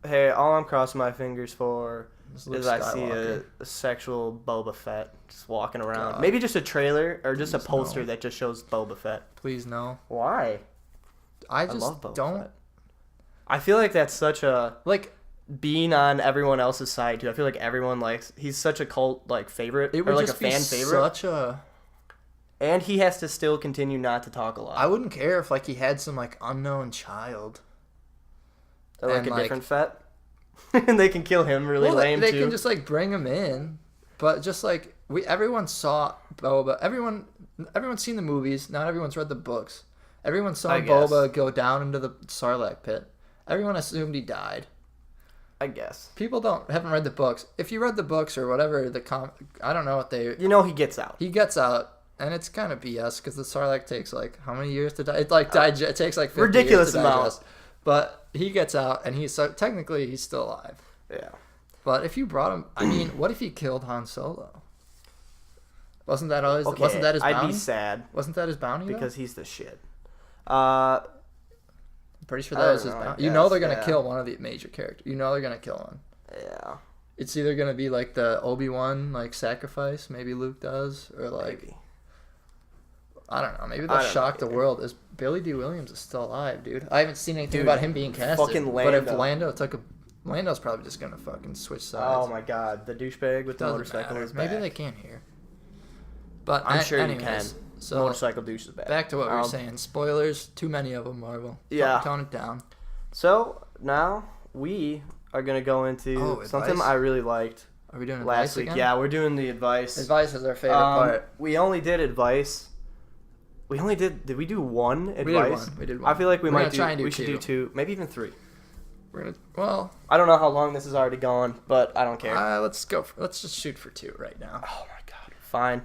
Hey, all I'm crossing my fingers for is I see a sexual Boba Fett just walking around. God. Maybe just a trailer or just a poster that just shows Boba Fett. Please no. Why? I love Boba Fett. I feel like that's such a... Like, being on everyone else's side, too. I feel like everyone likes... He's such a cult, like, favorite. It would or, like, just a fan favorite. And he has to still continue not to talk a lot. I wouldn't care if, like, he had some, like, unknown child. Or, like, a different Fett? And they can kill him really lame, they too. They can just, like, bring him in. But just, like, everyone saw Boba. Everyone's seen the movies. Not everyone's read the books. Everyone saw Boba go down into the Sarlacc pit. Everyone assumed he died. I guess. People haven't read the books. If you read the books or whatever, I don't know what they... he gets out. He gets out. And it's kind of BS because the Sarlacc takes, like, how many years to die? It, like, it takes, like, 50 ridiculous years to digest. But he gets out, and technically he's still alive. Yeah. But if you brought him... I mean, what if he killed Han Solo? Wasn't that his bounty? I'd be sad. Wasn't that his bounty, because he's the shit. pretty sure that was his bounty. You know they're going to kill one of the major characters. You know they're going to kill one. Yeah. It's either going to be like the Obi-Wan like sacrifice, maybe Luke does, or like... Maybe. I don't know. Maybe they'll shock the world. Is Billy D. Williams is still alive, dude. I haven't seen anything about him being casted. Fucking Lando. But if Lando took a... Lando's probably just going to fucking switch sides. Oh my god. The douchebag with the motorcycle is back. Maybe they can't hear. But I'm sure you can. So motorcycle douche is back. Back to what we were saying. Spoilers. Too many of them, Marvel. Yeah. Tone it down. So, now we are going to go into something I really liked. Are we doing last week? Again? Yeah, we're doing the advice. Advice is our favorite part. We only did advice. Did we do one advice? We did one. I feel like we should do two, maybe even three. I don't know how long this has already gone, but I don't care. Let's just shoot for 2 right now. Oh my god. Fine.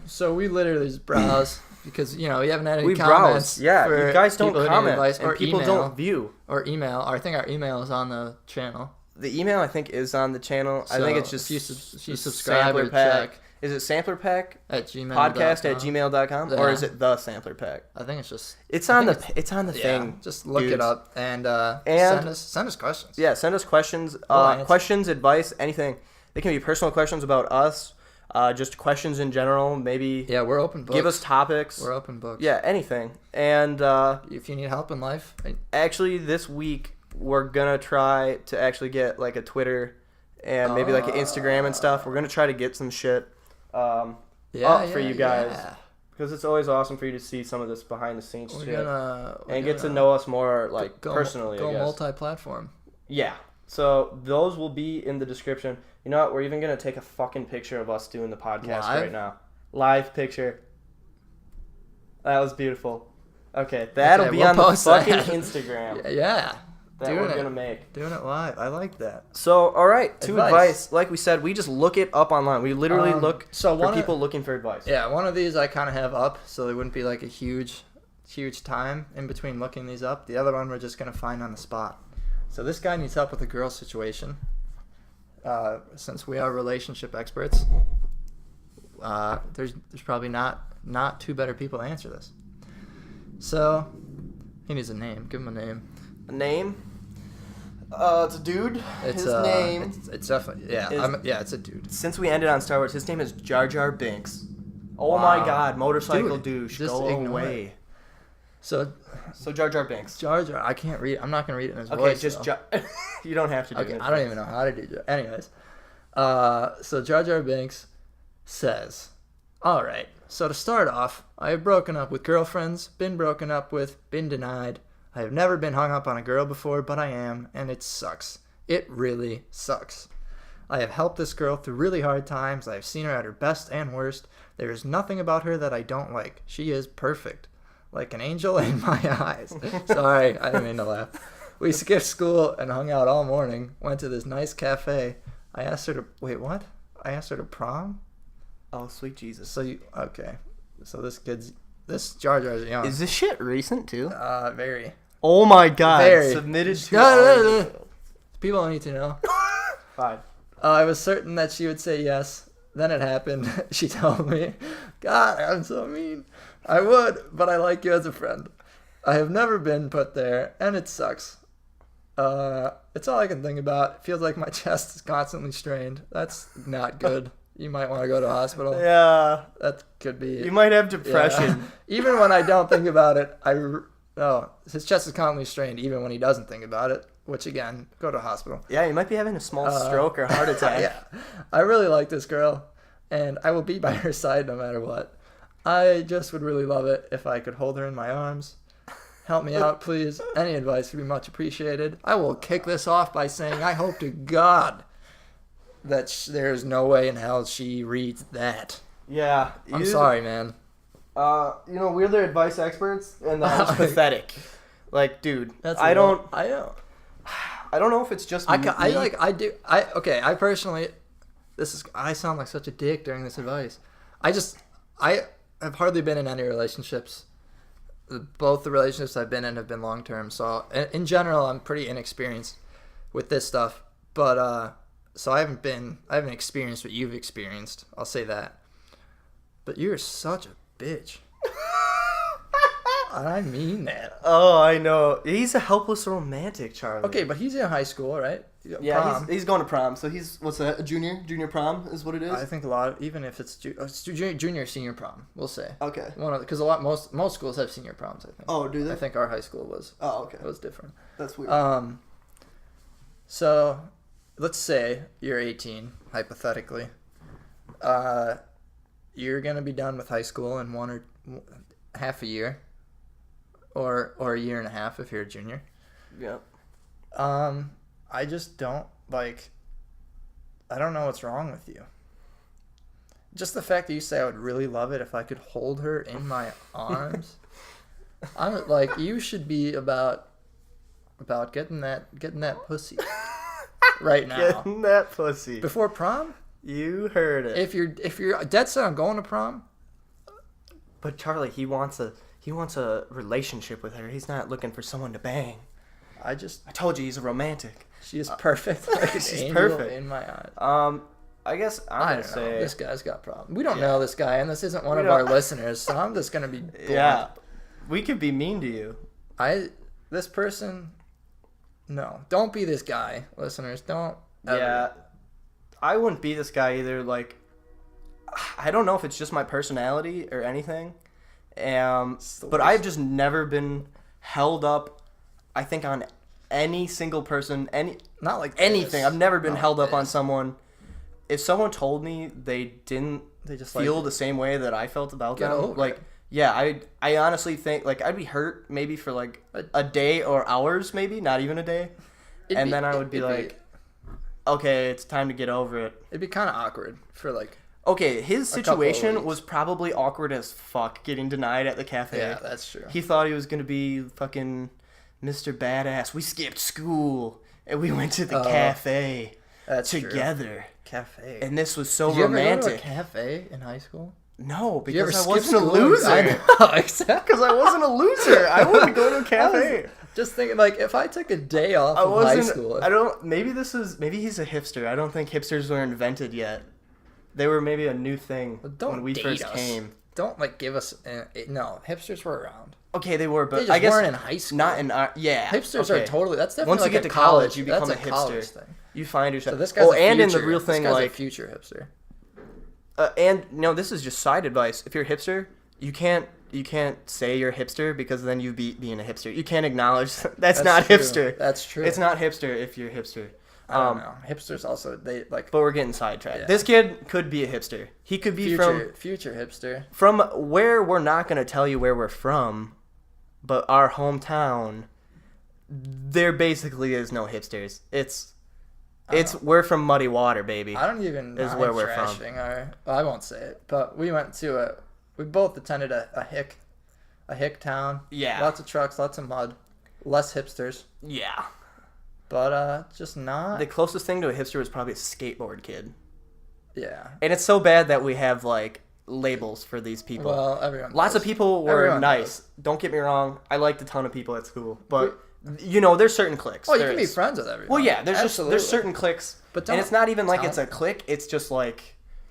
So we literally just browse because we haven't had any comments. Browse. Yeah, you guys don't comment and people email, don't view. Or email. I think our email is on the channel. The email I think is on the channel. So I think it's just if you subscribe or check. Is it Sampler Pack at gmail.com? Podcast@gmail.com or is it the Sampler Pack? I think it's just. It's on the thing. Just look it up and send us questions. Yeah, send us questions. Questions, advice, anything. They can be personal questions about us. Just questions in general. Maybe. Yeah, we're open books. Give us topics. We're open books. Yeah, anything. And if you need help in life. Actually, this week we're gonna try to actually get like a Twitter and maybe like an Instagram and stuff. We're gonna try to get some shit. Up for you guys because it's always awesome for you to see some of this behind the scenes shit and get to know us more personally. Go multi-platform. Yeah, so those will be in the description. You know what? We're even gonna take a fucking picture of us doing the podcast right now. Live picture. That was beautiful. Okay, that'll be on the fucking Instagram. Yeah. That we're gonna make. Doing it live. I like that. So, all right, advice. Like we said, we just look it up online. We literally look for people looking for advice. Yeah, one of these I kind of have up, so there wouldn't be like a huge time in between looking these up. The other one we're just gonna find on the spot. So this guy needs help with a girl situation. Since we are relationship experts, there's probably not 2 better people to answer this. So he needs a name. Give him a name. A name? It's a dude. His name. It's definitely it's a dude. Since we ended on Star Wars, his name is Jar Jar Binks. Oh my God, motorcycle douche, go away. So Jar Jar Binks. Jar Jar, I can't read. I'm not gonna read it in his voice. You don't have to do it. Okay, I don't even know how to do it. Anyways, so Jar Jar Binks says, "All right. So to start off, I have broken up with girlfriends, been broken up with, been denied. I have never been hung up on a girl before, but I am, and it sucks. It really sucks. I have helped this girl through really hard times. I have seen her at her best and worst. There is nothing about her that I don't like. She is perfect. Like an angel in my eyes." Sorry, I didn't mean to laugh. "We skipped school and hung out all morning. Went to this nice cafe. I asked her to... Wait, what? I asked her to prom?" Oh, sweet Jesus. So this Jar Jar's young. Is this shit recent, too? Very. Oh my God. Very. Submitted to... No. People don't need to know. Fine. I was certain that she would say yes. Then it happened. She told me, "God, I'm so mean. I would, but I like you as a friend. I have never been put there, and it sucks. It's all I can think about. It feels like my chest is constantly strained. That's not good. You might want to go to a hospital." Yeah. That could be... You might have depression. Yeah. Even when I don't think about it, his chest is constantly strained even when he doesn't think about it, which again, go to a hospital. Yeah, you might be having a small stroke or heart attack. Yeah. I really like this girl, and I will be by her side no matter what. I just would really love it if I could hold her in my arms. Help me out, please. Any advice would be much appreciated. I will kick this off by saying I hope to God that there's no way in hell she reads that. Yeah. I'm sorry, man. We're the advice experts, and that was pathetic. Like, dude, I don't know if it's just me. I personally, I sound like such a dick during this advice. I have hardly been in any relationships. Both the relationships I've been in have been long term, so in general, I'm pretty inexperienced with this stuff. But so I haven't experienced what you've experienced. I'll say that. But you're such a bitch. I mean that. Oh, I know. He's a helpless romantic, Charlie. Okay, but he's in high school, right? Yeah, he's going to prom. So he's, what's that, a junior? Junior prom is what it is? I think even if it's junior, senior prom, we'll say. Okay. Because most schools have senior proms, I think. Oh, do they? I think our high school was. Oh, okay. It was different. That's weird. So, let's say you're 18, hypothetically. You're going to be done with high school in half a year. Or a year and a half if you're a junior. Yeah. I just don't, I don't know what's wrong with you. Just the fact that you say I would really love it if I could hold her in my arms. I'm like, you should be about getting that pussy right now. Getting that pussy. Before prom? You heard it. If you're dead set on going to prom. But Charlie, he wants a relationship with her. He's not looking for someone to bang. I told you he's a romantic. She is perfect. Like an She's angel perfect in my eyes. I guess I don't know. This guy's got problems. We don't know this guy, and this isn't one of our listeners, so I'm just gonna be blunt. Yeah. We could be mean to you. This person. No, don't be this guy, listeners. Don't. Ever. Yeah. I wouldn't be this guy either. Like, I don't know if it's just my personality or anything. But I've just never been held up, I think, on any single person, not like anything. This. I've never been held up on someone. If someone told me they just feel the same way that I felt about them, yeah, I honestly think, I'd be hurt maybe for, a day or hours, maybe, not even a day. And then I would be okay, it's time to get over it. It'd be kind of awkward for, Okay, his situation was probably awkward as fuck, getting denied at the cafe. Yeah, that's true. He thought he was going to be fucking Mr. Badass. We skipped school, and we went to the cafe together. True. Cafe. And this was so romantic. Did you ever go to a cafe in high school? No, because I wasn't a loser. I know, exactly. Because I wasn't a loser. I wouldn't go to a cafe. Just thinking, if I took a day off of high school. Maybe he's a hipster. I don't think hipsters were invented yet. They were maybe a new thing when we first came. Don't give us no. Hipsters were around. Okay, they were, but I guess weren't in high school. Not in our Hipsters are totally. That's definitely once you get to college, you become a hipster. Thing. You find yourself. So this guy's and in the real thing, this guy's a future hipster. And no, this is just side advice. If you're a hipster, you can't say you're a hipster because then you being a hipster. You can't acknowledge that's not true. Hipster. That's true. It's not hipster if you're a hipster. I don't know. Hipsters also But we're getting sidetracked. Yeah. This kid could be a hipster. He could be future hipster. From where we're not going to tell you where we're from, but our hometown. There basically is no hipsters. We're from Muddy Water, baby. I don't even is where we're from. I won't say it, but we both attended a hick town. Yeah. Lots of trucks, lots of mud, less hipsters. Yeah. But just not. The closest thing to a hipster was probably a skateboard kid. Yeah. And it's so bad that we have labels for these people. Well, everyone. Lots of people were nice. Don't get me wrong. I liked a ton of people at school, but there's certain cliques. Oh, you can be friends with everyone. Well, yeah, there's certain cliques, and it's not even it's a clique. It's just no,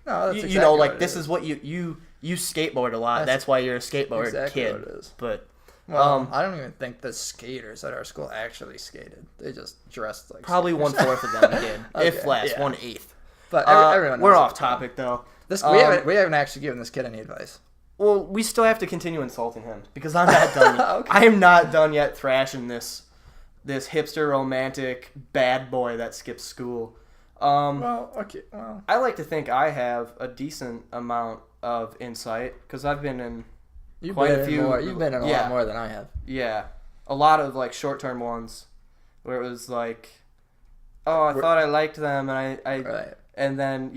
that's exactly this is what you skateboard a lot. That's why you're a skateboard kid. What it is. But I don't even think the skaters at our school actually skated. They just dressed like probably skaters. 1/4 of them did, if less, 1/8. But everyone. We're off topic though. We haven't actually given this kid any advice. Well, we still have to continue insulting him because I'm not done yet. Okay. I am not done yet thrashing this hipster romantic bad boy that skips school. I like to think I have a decent amount of insight because I've been in quite a few. You've been in a lot more than I have. Yeah, a lot of short-term ones where it was I thought I liked them and and then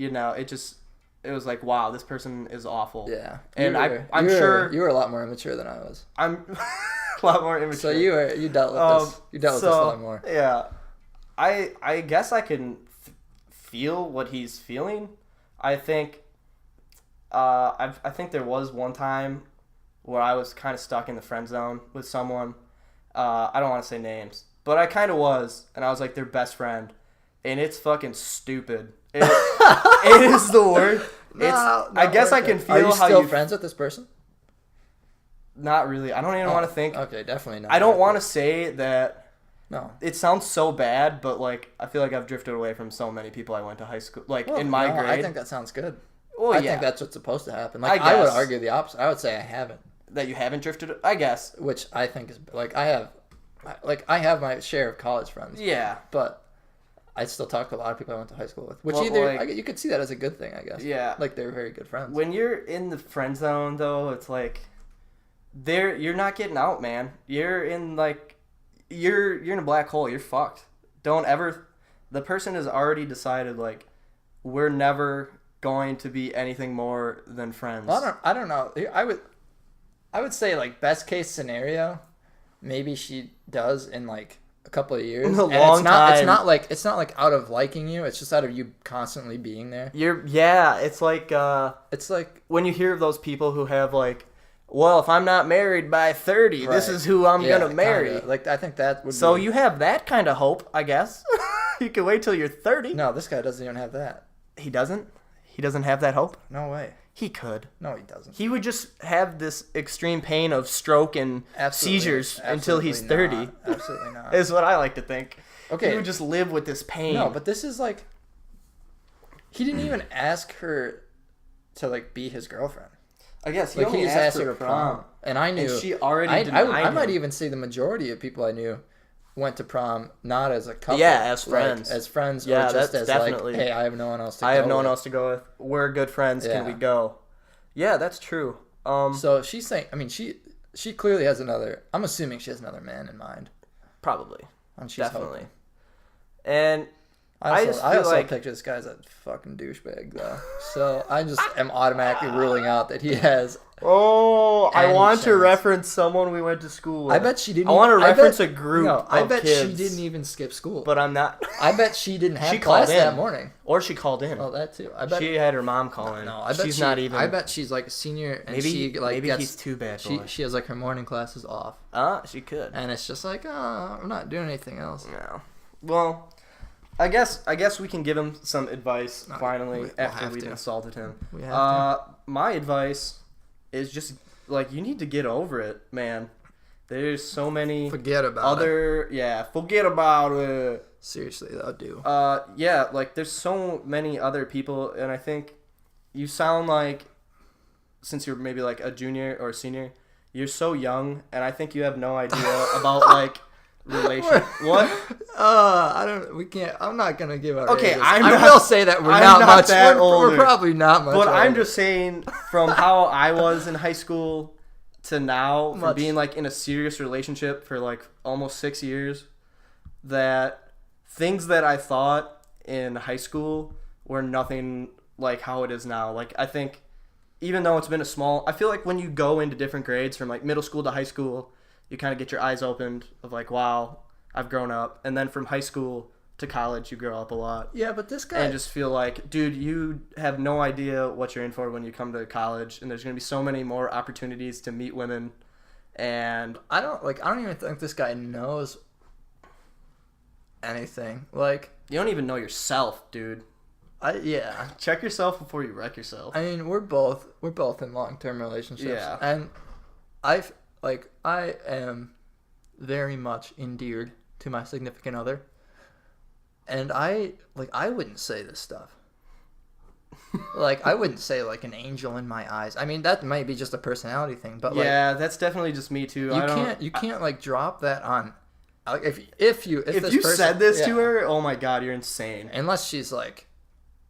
it was wow, this person is awful. Yeah, and I'm sure you were a lot more immature than I was. I'm a lot more immature. So you dealt with this. You dealt with this a lot more. Yeah, I guess I can feel what he's feeling. I think I think there was one time where I was kind of stuck in the friend zone with someone. I don't want to say names, but I kind of was, and I was their best friend, and it's fucking stupid. It is the word. I guess I can feel how you how still friends with this person? Not really. I don't even want to think. Okay, definitely not. I don't want to say that. No. It sounds so bad, but like I feel like I've drifted away from so many people I went to high school. Like in my grade. I think that sounds good. Well, I think that's what's supposed to happen. Like I would argue the opposite. I would say I haven't. That you haven't drifted, I guess. Which I think is like I have my share of college friends. Yeah. But I still talk to a lot of people I went to high school with. Which you could see that as a good thing, I guess. Yeah. Like they were very good friends. When you're in the friend zone, though, it's like you're not getting out, man. You're in like you're in a black hole. You're fucked. Don't ever. The person has already decided like we're never going to be anything more than friends. Well, I don't know. I would say like best case scenario, maybe she does in like a couple of years. In a long time. It's not like out of liking you. It's just out of you constantly being there. It's like when you hear of those people who have like, well, if I'm not married by 30, this is who I'm gonna marry. Kinda. Like I think that would. So you have that kind of hope, I guess. You can wait till you're 30. No, this guy doesn't even have that. He doesn't. He doesn't have that hope. No way. He could. No, he doesn't. He would just have this extreme pain of stroke and seizures until he's 30. Not. Absolutely not. Is what I like to think. Okay. He would just live with this pain. No, but this is like... He didn't even ask her to, like, be his girlfriend. I guess. He just asked her to prom. And I knew... And she already denied I might him. even say the majority of people I knew went to prom not as a couple. Yeah, as friends. Like, as friends, yeah, or just that's as definitely, like, hey, I have no one else to go with. I have no one else to go with. We're good friends. Yeah. Can we go? Yeah, that's true. So she's saying, I mean, she clearly has another, I'm assuming she has another man in mind. Probably. And she's definitely. hoping. And I just also like, picture this guy as a fucking douchebag, though. So I just am automatically ruling out that he has. Oh, I want to chance. reference someone we went to school with. I bet she didn't. I want to reference a group. No, I of bet kids, she didn't even skip school. But I'm not. I bet she didn't have She class called in. that morning. Or she called in. Oh, that too. I bet she had her mom call in. No, I bet she's not even. I bet she's like a senior, and maybe she like maybe gets, he's too bad. She has like her morning classes off. She could. And it's just like, oh, I'm not doing anything else. No. Well, I guess we can give him some advice finally after we've insulted him. We have to. My advice is just like you need to get over it, man. There's so many forget about it. Seriously, though, do. Yeah, like there's so many other people, and I think you sound like, since you're maybe like a junior or a senior, you're so young, and I think you have no idea about like relationship. What? I don't. We can't. I'm not gonna give out. Okay, ages. I will say that we're not much. We're probably not much. But older. I'm just saying, from how I was in high school to now, from being like in a serious relationship for like almost 6 years, that things that I thought in high school were nothing like how it is now. Like I think, even though it's been I feel like when you go into different grades from like middle school to high school, you kind of get your eyes opened of like, wow, I've grown up. And then from high school to college, you grow up a lot. Yeah, but this guy... And just feel like, dude, you have no idea what you're in for when you come to college. And there's going to be so many more opportunities to meet women. And... I don't even think this guy knows anything. Like... You don't even know yourself, dude. Yeah. Check yourself before you wreck yourself. I mean, we're both in long-term relationships. Yeah. And I am very much endeared to my significant other. And I wouldn't say this stuff. Like, I wouldn't say, like, an angel in my eyes. I mean, that might be just a personality thing, but, like... Yeah, that's definitely just me, too. You can't, like, drop that on... Like, if you said this to her, oh my god, you're insane. Unless she's, like...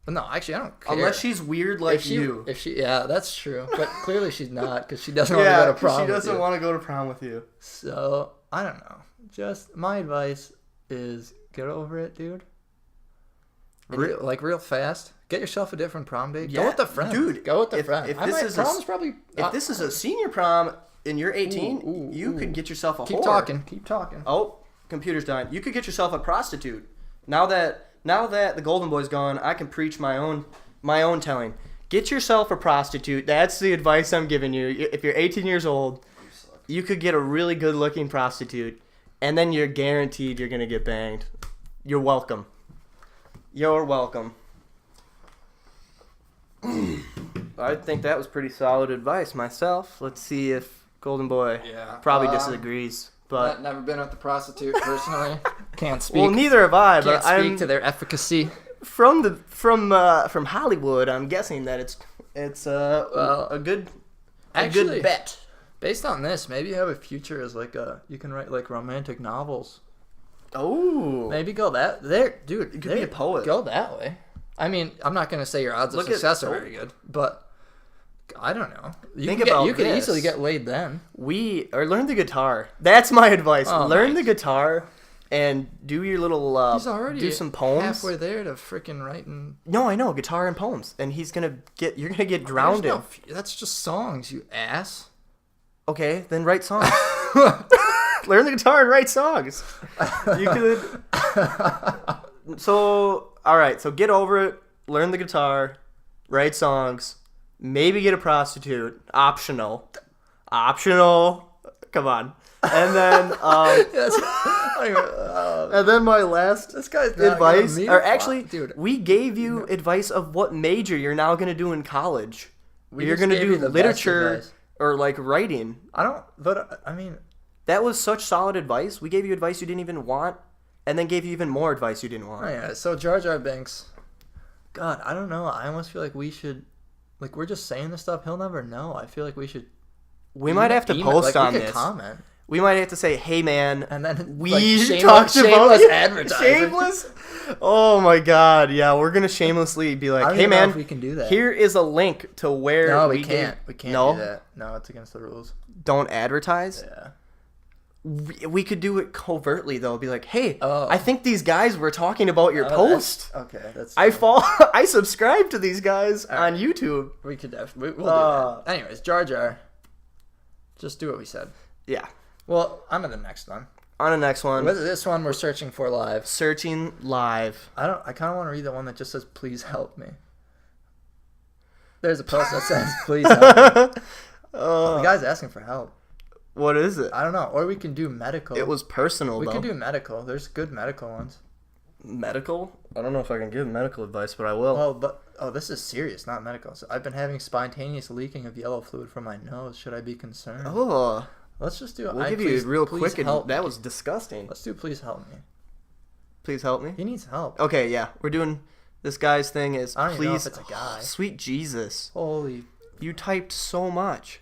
No, actually, I don't care. Unless she's weird like you. Yeah, that's true. But clearly she's not, because she doesn't want to go to prom with you. She doesn't want to go to prom with you. So, I don't know. Just, my advice is get over it, dude. Real fast. Get yourself a different prom date. Yeah, go with a friend. Dude, go with a friend. If this is a senior prom and you're 18, you could get yourself a whore. Keep talking. Oh, computer's dying. You could get yourself a prostitute. Now that the Golden Boy's gone, I can preach my own telling. Get yourself a prostitute. That's the advice I'm giving you. If you're 18 years old, you could get a really good-looking prostitute, and then you're guaranteed you're going to get banged. You're welcome. You're welcome. I think that was pretty solid advice myself. Let's see if Golden Boy. Yeah. Probably disagrees. But never been with the prostitute personally. Can't speak. Well, neither have I. Can't But speak to their efficacy. From Hollywood, I'm guessing that it's a good bet. Based on this, maybe you have a future as you can write like romantic novels. Oh, maybe go that there, dude. You could be a poet. Go that way. I mean, I'm not gonna say your odds of success are very good, but I don't know. You could easily get laid then. Learn the guitar. That's my advice. Learn the guitar and do your little. He's already do some poems. Halfway there to freaking writing. No, I know guitar and poems, and you're gonna get drowned in. That's just songs, you ass. Okay, then write songs. Learn the guitar and write songs. You could. So, all right. So get over it. Learn the guitar. Write songs. Maybe get a prostitute. Optional. Come on. And then, and then my last advice, or actually, dude, we gave you advice of what major you're now gonna do in college. You're gonna do literature or like writing. That was such solid advice. We gave you advice you didn't even want, and then gave you even more advice you didn't want. Oh, yeah. So Jar Jar Binks. God, I don't know. I almost feel like we should, like, we're just saying this stuff. He'll never know. I feel like we should. We might have to post on this. Comment. We might have to say, "Hey, man," and then we talked about advertising. Shameless. Oh my God! Yeah, we're gonna shamelessly be like, "Hey, man, we can do that. Here is a link to where." No, we can't. We can't do that. No, it's against the rules. Don't advertise. Yeah. We could do it covertly though. Be like, "Hey, I think these guys were talking about your post." That's. I subscribe to these guys on YouTube. We could definitely. We'll do that. Anyways, Jar Jar. Just do what we said. Yeah. Well, on to the next one. On the next one. This one we're searching for live. Searching live. I kind of want to read the one that just says, "Please help me." There's a post that says, "Please help me." The guy's asking for help. What is it? I don't know. Or we can do medical. It was personal, We though. can do medical. There's good medical ones. Medical? I don't know if I can give medical advice, but I will. This is serious, not medical. So I've been having spontaneous leaking of yellow fluid from my nose. Should I be concerned? Oh. Let's just do it. We'll give you real quick. That was disgusting. Let's do please help me. Please help me? He needs help. Okay, yeah. We're doing this guy's thing is I don't please. even know if it's a guy. Sweet Jesus. Holy. You typed so much.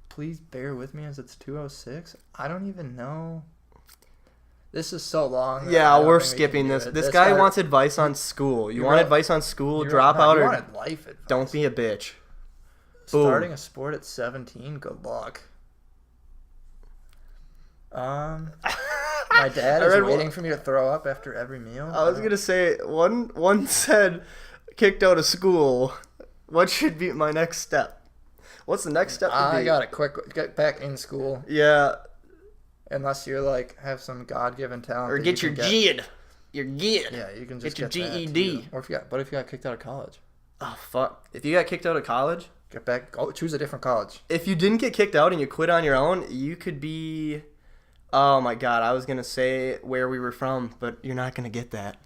Please bear with me as it's 2:06. I don't even know. This is so long. Yeah, we're skipping this. This guy wants advice on school. You want advice on school? Drop out or life advice. Don't be a bitch. Starting a sport at 17. Good luck. My dad is waiting for me to throw up after every meal. I was gonna say one said kicked out of school. What should be my next step? What's the next step? I got it quick. Get back in school. Yeah. Unless you're like have some God-given talent. Or get your GED. Your GED. Yeah, you can just get your GED. Or if you got kicked out of college. Oh fuck! If you got kicked out of college, get back. Go choose a different college. If you didn't get kicked out and you quit on your own, you could be. Oh my God! I was gonna say where we were from, but you're not gonna get that.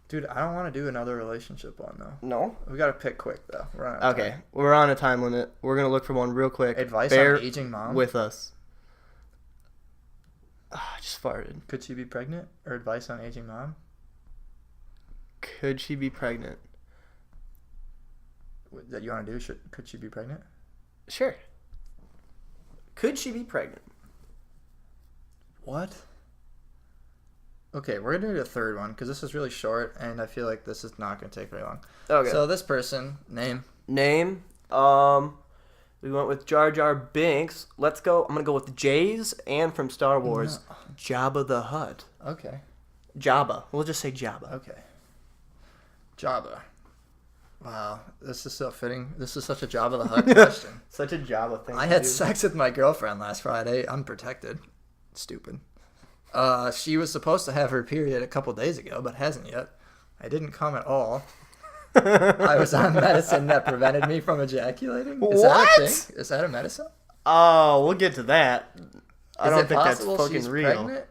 Dude, I don't want to do another relationship one though. No. We gotta pick quick though. We're on a time limit. We're gonna look for one real quick. Advice on aging mom. With us. I just farted. Could she be pregnant? Or advice on aging mom? Could she be pregnant? That you want to do? Could she be pregnant? Sure. Could she be pregnant? What? Okay, we're gonna do the third one because this is really short, and I feel like this is not gonna take very long. Okay. So this person name. We went with Jar Jar Binks. Let's go. I'm gonna go with Jay's and from Star Wars, Jabba the Hutt. Okay. Jabba. We'll just say Jabba. Okay. Jabba. Wow, this is so fitting. This is such a Jabba the Hutt question. Such a Jabba thing. I had sex with my girlfriend last Friday, unprotected. Stupid. She was supposed to have her period a couple days ago, but hasn't yet. I didn't come at all. I was on medicine that prevented me from ejaculating. Is that a thing? Is that a medicine? Oh, we'll get to that. I don't think that's fucking she's real. Pregnant?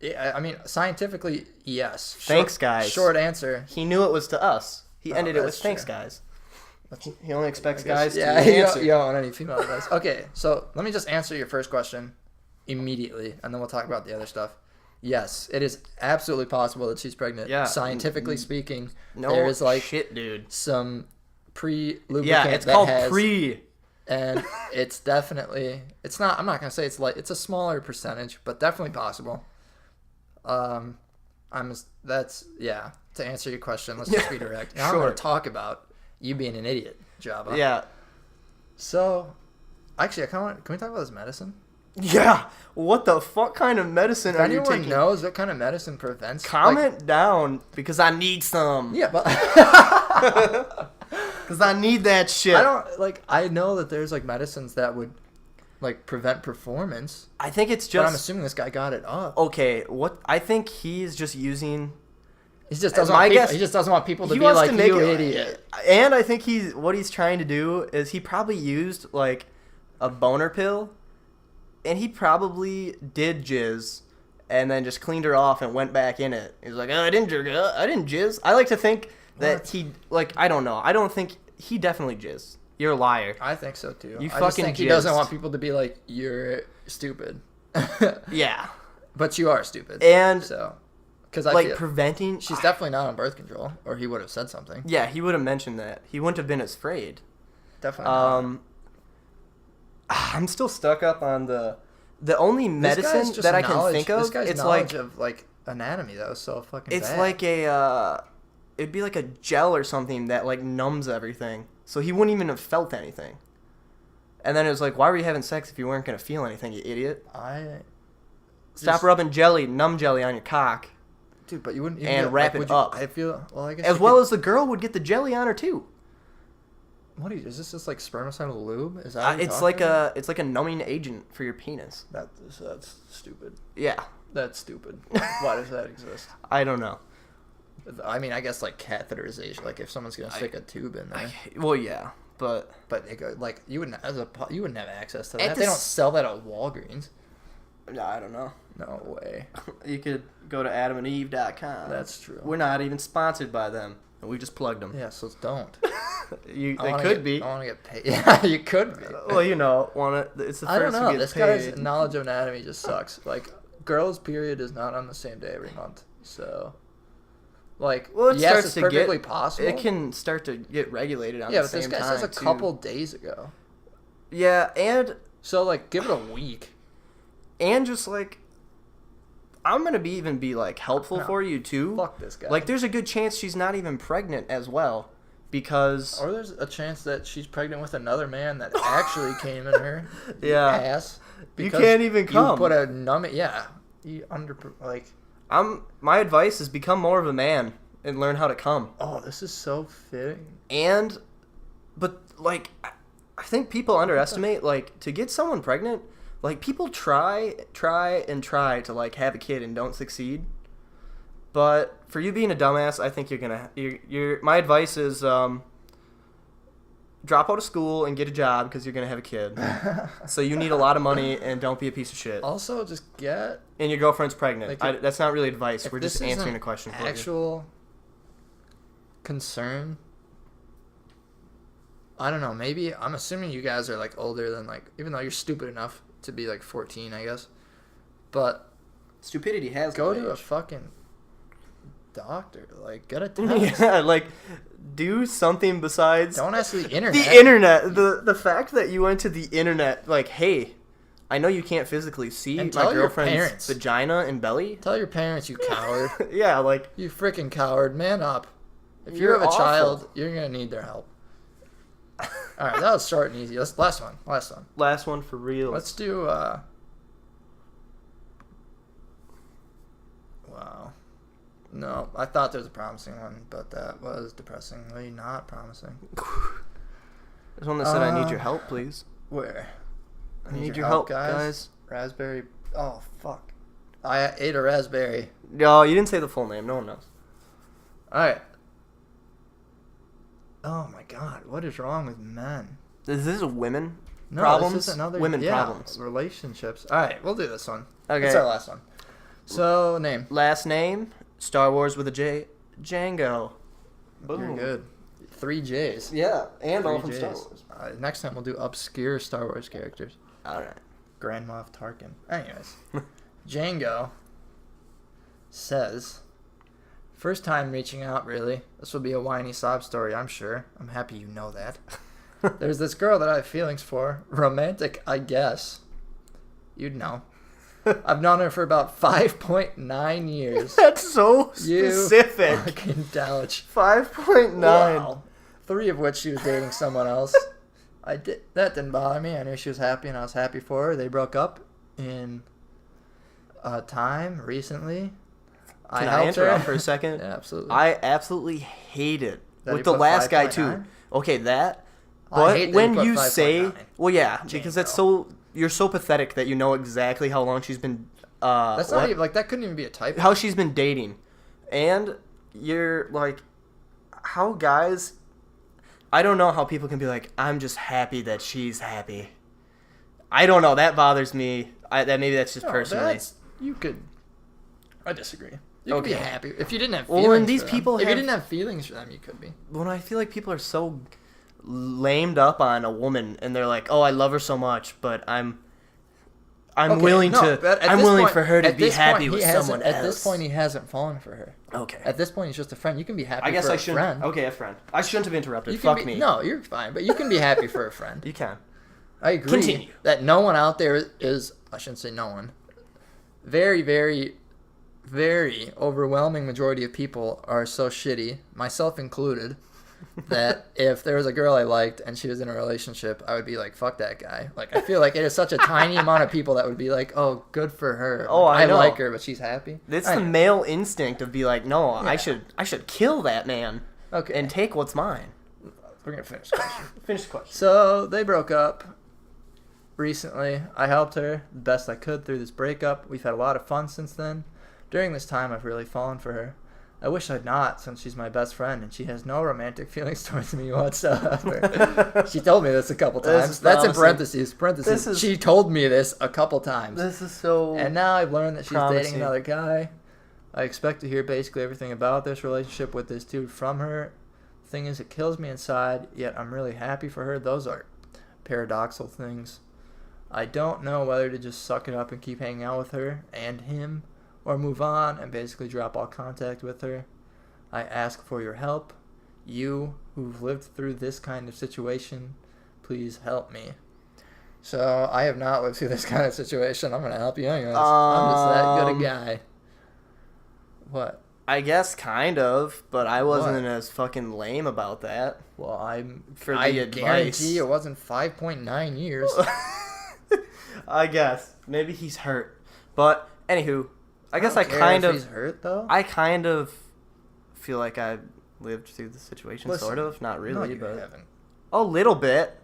Yeah, I mean, scientifically, yes. Thanks, guys. Short answer. He knew it was to us. He ended it with thanks, guys. He only expects guys to answer. You don't want any female advice. Okay, so let me just answer your first question immediately, and then we'll talk about the other stuff. Yes, it is absolutely possible that she's pregnant. Yeah. Scientifically speaking, no there is like shit, dude. some pre-lubricant. Yeah, it's called pre. And it's definitely, it's not, I'm not going to say it's like, it's a smaller percentage, but definitely possible. To answer your question, let's just be direct. Now I'm going to talk about you being an idiot, Java. Yeah. So, actually, can we talk about this medicine? Yeah. What the fuck kind of medicine are you taking? If anyone knows what kind of medicine prevents... Comment down, because I need some. Yeah, but... Because I need that shit. I know that there's, like, medicines that would, like, prevent performance. I think it's just... But I'm assuming this guy got it up. Okay, I think he's just using... He just doesn't want people to be like, you idiot. And I think what he's trying to do is he probably used, like, a boner pill, and he probably did jizz, and then just cleaned her off and went back in it. He's like, oh, I didn't jizz. I like to think that he, like, I don't know. I don't think he definitely jizzed. You're a liar. I think so, too. You I fucking just think he doesn't want people to be like, you're stupid. Yeah. But you are stupid. And... So... Because like preventing... She's definitely not on birth control, or he would have said something. Yeah, he would have mentioned that. He wouldn't have been as afraid. Definitely not. I'm still stuck up on the only medicine that I can think of. This guy's it's knowledge like, of like anatomy, though, is so fucking it's bad. like it'd be like a gel or something that like numbs everything. So he wouldn't even have felt anything. And then it was like, why were you having sex if you weren't going to feel anything, you idiot? Stop rubbing numb jelly on your cock. Dude, but you wouldn't... And wrap it up. I feel... Well, I guess... As well as the girl would get the jelly on her, too. Is this just like spermicidal lube? Is that it's like a numbing agent for your penis. That's stupid. Yeah. That's stupid. Why does that exist? I don't know. I mean, I guess like catheterization, like if someone's gonna stick a tube in there. Well, yeah, but it go, like you wouldn't have access to that. They don't sell that at Walgreens. No, I don't know. No way. You could go to adamandeve.com. That's true. We're not even sponsored by them. We just plugged them. Yeah, so don't. They could be. I want to get paid. Yeah, you could be. Well, it's the first I don't know. This paid. Guy's knowledge of anatomy just sucks. Like, girls' period is not on the same day every month. So, like, yes, it's perfectly possible. It can start to get regulated on the same time. Yeah, but this guy says a couple days ago. Yeah, and... So, like, give it a week. And just, like... I'm going to be like, helpful for you, too. Fuck this guy. Like, there's a good chance she's not even pregnant as well. Because... Or there's a chance that she's pregnant with another man that actually came in her ass. You can't even come. You put a numbing... Yeah. My advice is become more of a man and learn how to come. Oh, this is so fitting. But, like, I think people underestimate, like, to get someone pregnant... Like, people try to, like, have a kid and don't succeed. But for you being a dumbass, I think my advice is drop out of school and get a job because you're going to have a kid. So you need a lot of money and don't be a piece of shit. Also, just get... And your girlfriend's pregnant. Like, that's not really advice. We're just answering a question for you. Actual concern... I don't know. Maybe... I'm assuming you guys are, like, older than, like... Even though you're stupid enough... to be like 14, I guess. But stupidity has go to a fucking doctor. Like, get a test. Yeah, like do something besides don't ask the internet. The internet. The fact that you went to the internet, like, hey, I know you can't physically see my girlfriend's vagina and belly. Tell your parents, you coward. Yeah, like, you freaking coward. Man up. If you have a child, you're gonna need their help. All right, that was short and easy. Last one. Last one for real. Let's do. Wow. No, I thought there was a promising one, but that was depressingly not promising. There's one that said, "I need your help, please." Where? I need your help, guys. Raspberry. Oh fuck! I ate a raspberry. No, you didn't say the full name. No one knows. All right. Oh my god, what is wrong with men? Is this a women problems? This is another women problems. Relationships. Alright, we'll do this one. Okay. It's our last one. So, name. Last name, Star Wars with a J, Django. Boom. You're good. 3 J's. Yeah, and all from J's. Star Wars. Next time we'll do obscure Star Wars characters. All right. Grand Moff Tarkin. Anyways, Django says, first time reaching out, really. This will be a whiny sob story, I'm sure. I'm happy you know that. There's this girl that I have feelings for. Romantic, I guess. You'd know. I've known her for about 5.9 years. That's so specific. You fucking douch. 5.9. Wow. 3 of which she was dating someone else. That didn't bother me. I knew she was happy, and I was happy for her. They broke up in time recently. Can I interrupt for a second? Yeah, absolutely. I absolutely hate it That with the last guy too. Okay, that. But when you say, well, yeah, because that's so you're so pathetic that you know exactly how long she's been. That's not even like that. Couldn't even be a typo. How she's been dating, and you're like, how guys. I don't know how people can be like, I'm just happy that she's happy. I don't know. That bothers me. Maybe that's just personally. You could. I disagree. You could be happy if you didn't have feelings. Well, when these people if you didn't have feelings for them, you could be. When I feel like people are so lamed up on a woman, and they're like, "Oh, I love her so much, but I'm willing for her to be happy with someone else." At this point, he hasn't fallen for her. Okay. At this point, he's just a friend. You can be happy. I guess for I a shouldn't. Friend. Okay, a friend. I shouldn't have interrupted. Fuck me. No, you're fine. But you can be happy for a friend. You can. I agree. Continue. That no one out there is. I shouldn't say no one. Very, very, very overwhelming majority of people are so shitty, myself included, that if there was a girl I liked and she was in a relationship, I would be like, fuck that guy. Like, I feel like it is such a tiny amount of people that would be like, oh, good for her. Oh, like, I know. like her, but she's happy. It's the male instinct of be like, no, yeah. I should kill that man. Okay. And take what's mine. We're going to finish the question. Finish the question. So, they broke up recently. I helped her the best I could through this breakup. We've had a lot of fun since then. During this time, I've really fallen for her. I wish I'd not, since she's my best friend and she has no romantic feelings towards me whatsoever. She told me this a couple times. That's in parentheses. She told me this a couple times. This is so. And now I've learned that she's dating another guy. I expect to hear basically everything about this relationship with this dude from her. The thing is, it kills me inside, yet I'm really happy for her. Those are paradoxical things. I don't know whether to just suck it up and keep hanging out with her and him, or move on and basically drop all contact with her. I ask for your help. You, who've lived through this kind of situation, please help me. So, I have not lived through this kind of situation. I'm going to help you anyways. I'm just that good a guy. What? I guess kind of, but I wasn't as fucking lame about that. Well, I guarantee it wasn't 5.9 years. I guess. Maybe he's hurt. But, anywho... I guess I kind of. He's hurt though. I kind of feel like I lived through the situation, sort of. Not really, but haven't. A little bit,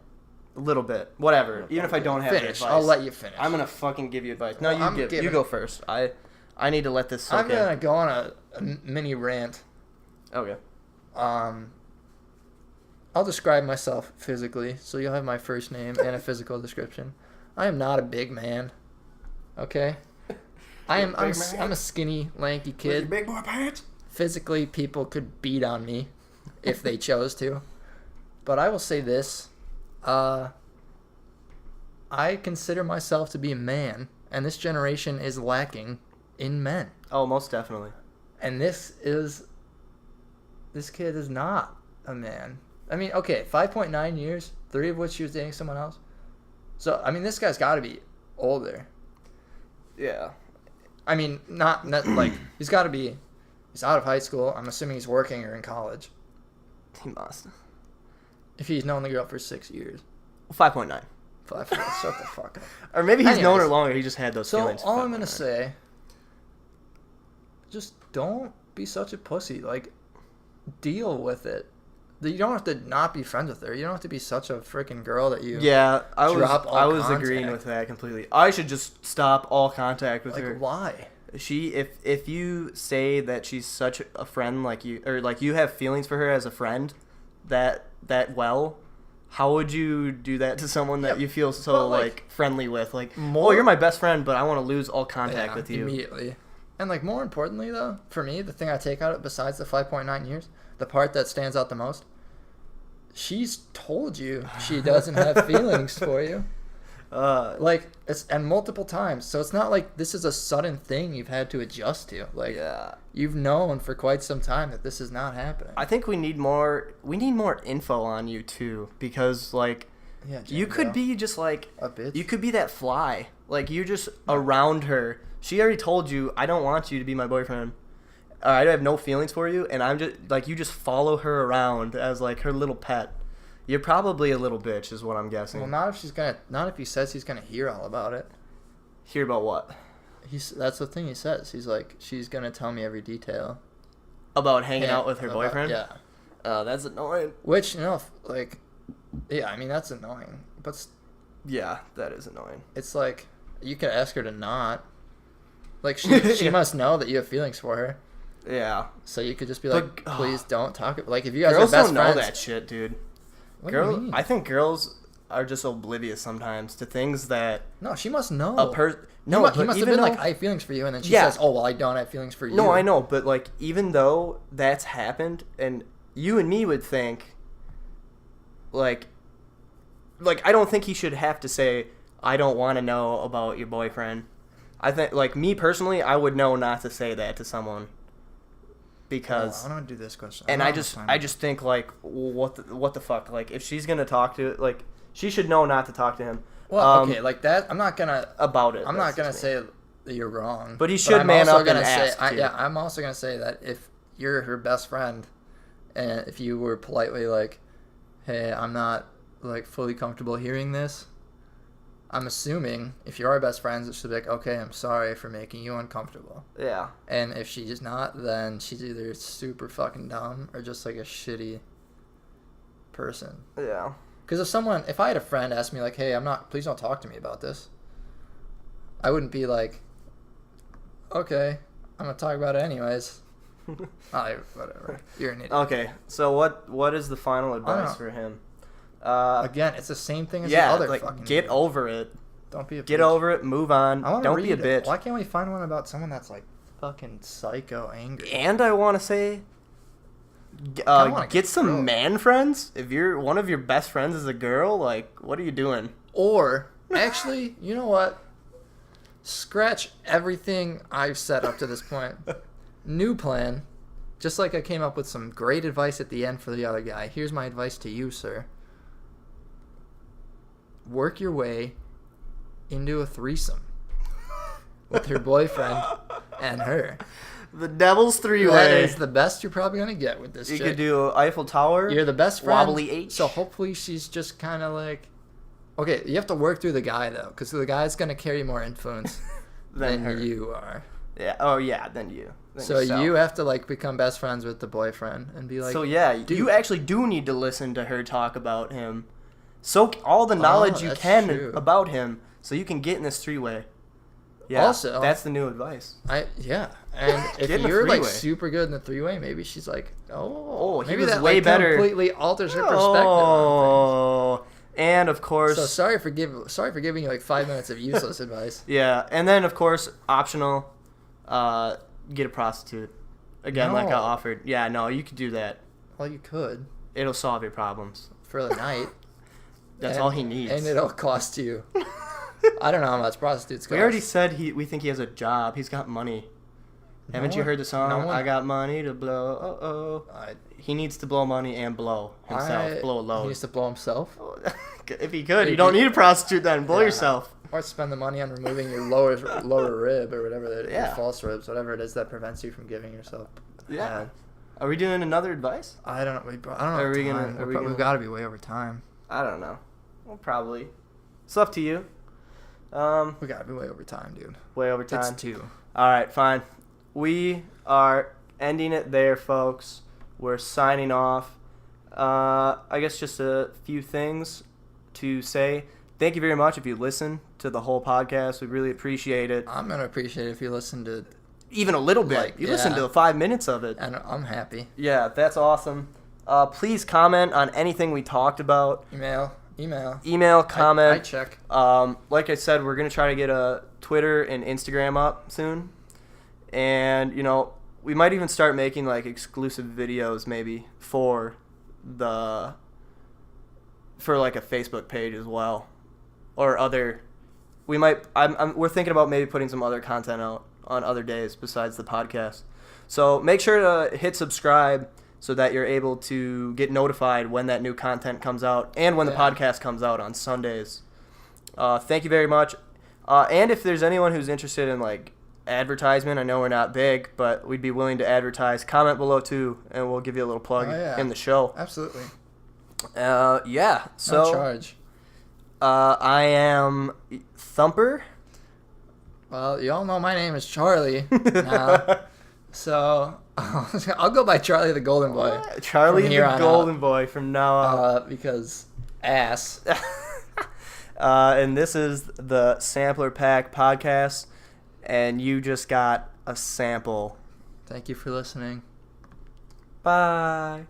whatever. Even if I don't have advice, I'll let you finish. I'm gonna fucking give you advice. No, you go first. I need to let this soak in. I'm gonna go on a mini rant. Okay. I'll describe myself physically, so you'll have my first name and a physical description. I am not a big man. Okay. I'm a skinny, lanky kid. With your big boy pants. Physically, people could beat on me if they chose to. But I will say this. I consider myself to be a man, and this generation is lacking in men. Oh, most definitely. And this kid is not a man. I mean, okay, 5.9 years, 3 of which she was dating someone else. So, I mean, this guy's got to be older. Yeah. I mean, not like, he's got to be, he's out of high school. I'm assuming he's working or in college. He must. If he's known the girl for 6 years. 5.9. 5. Shut the fuck up. Or maybe he's known her longer. He just had those feelings. So, all I'm going to say, just don't be such a pussy. Like, deal with it. You don't have to not be friends with her. You don't have to be such a freaking girl that you I was agreeing with that completely. I should just stop all contact with her. Like, why? If you say that she's such a friend, like you, or like you have feelings for her as a friend, that well, how would you do that to someone that you feel so like friendly with? Like, oh, you're my best friend, but I want to lose all contact with you immediately. And like, more importantly though, for me, the thing I take out of it besides the 5.9 years, the part that stands out the most, she's told you she doesn't have feelings for you. And multiple times. So it's not like this is a sudden thing you've had to adjust to. Like, yeah. You've known for quite some time that this is not happening. I think we need more info on you too, because like, you could be just like a bitch. You could be that fly. Like, you're just around her. She already told you, I don't want you to be my boyfriend. I have no feelings for you, and I'm just like, you just follow her around as like her little pet. You're probably a little bitch, is what I'm guessing. Well, not if he says he's gonna hear all about it. Hear about what? That's the thing he says. He's like, she's gonna tell me every detail about hanging out with her boyfriend. Yeah. That's annoying. Which, yeah, I mean that's annoying, but yeah, that is annoying. It's like you could ask her to not. Like she must know that you have feelings for her. Yeah. So you could just be like, please don't talk. Like if you guys are best girls don't friends, know that shit, dude. What do you mean? I think girls are just oblivious sometimes to things that. No, she must know. No, he must have been like, I have feelings for you, and then she says, oh well, I don't have feelings for you. No, I know, but like even though that's happened, and you and me would think, like I don't think he should have to say, I don't want to know about your boyfriend. I think, like, me personally, I would know not to say that to someone. Because I don't do this question. And I just think, like, what the fuck? Like, if she's gonna talk to, like, she should know not to talk to him. Well, okay, like that. I'm not gonna about it. I'm not gonna say that you're wrong. But he should man up and ask. I'm also gonna say that if you're her best friend, and if you were politely like, "Hey, I'm not like fully comfortable hearing this," I'm assuming if you are best friends, it should be like, "Okay, I'm sorry for making you uncomfortable." Yeah. And if she's not, then she's either super fucking dumb or just like a shitty person. Yeah. Because if I had a friend ask me like, "Hey, please don't talk to me about this," I wouldn't be like, "Okay, I'm gonna talk about it anyways." Whatever. You're an idiot. Okay, so what is the final advice for him? Again, it's the same thing as the other fucking. Get over it. Don't be a bitch. Get over it. Move on. Don't be a bitch. Why can't we find one about someone that's like fucking psycho angry? And I want to say, get some man friends. If one of your best friends is a girl, like, what are you doing? Or actually, you know what? Scratch everything I've said up to this point. New plan. Just like I came up with some great advice at the end for the other guy. Here's my advice to you, sir. Work your way into a threesome with her boyfriend and her. The devil's three-way. That is the best you're probably going to get with this chick. You could do Eiffel Tower. You're the best friend. Wobbly H. So hopefully she's just kind of like... Okay, you have to work through the guy, though, because the guy's going to carry more influence than you are. Yeah. Oh, yeah, than you. So you have to, like, become best friends with the boyfriend and be like... So, yeah, you actually do need to listen to her talk about him. Soak all the knowledge you can about him so you can get in this three-way. Yeah, also, that's the new advice. And if you're like super good in the three-way, maybe she's like, maybe that way better. Completely alters her perspective. Oh, and of course. So sorry for giving you like 5 minutes of useless advice. Yeah, and then of course optional, get a prostitute. Again, like I offered. Yeah, no, you could do that. Well, you could. It'll solve your problems for the night. That's all he needs. And it'll cost you. I don't know how much prostitutes cost. We already said we think he has a job. He's got money. Haven't you heard the song? I got money to blow. He needs to blow money and blow himself. Blow a load. He needs to blow himself? If he could. You don't need a prostitute then. Blow yourself. Or spend the money on removing your lower rib or whatever that is. Your false ribs, whatever it is that prevents you from giving yourself. Yeah. Are we doing another advice? I don't know. We've got to be way over time. I don't know. Well, probably. It's up to you. We gotta be way over time, dude. Way over time. It's 2. All right, fine. We are ending it there, folks. We're signing off. I guess just a few things to say. Thank you very much if you listen to the whole podcast. We really appreciate it. I'm gonna appreciate it if you listen to even a little bit. Listen to 5 minutes of it. And I'm happy. Yeah, that's awesome. Please comment on anything we talked about. Email, comment. I check. Like I said, we're going to try to get a Twitter and Instagram up soon. And, we might even start making, like, exclusive videos maybe for the for like a Facebook page as well, or other. We're thinking about maybe putting some other content out on other days besides the podcast. So make sure to hit subscribe so that you're able to get notified when that new content comes out and when the podcast comes out on Sundays. Thank you very much. And if there's anyone who's interested in like advertisement, I know we're not big, but we'd be willing to advertise. Comment below too, and we'll give you a little plug in the show. Absolutely. So no charge. I am Thumper. Well, you all know my name is Charlie now, so I'll go by Charlie the Golden Boy. Charlie the Golden Boy from now on. Because ass. And this is the Sampler Pack Podcast, and you just got a sample. Thank you for listening. Bye.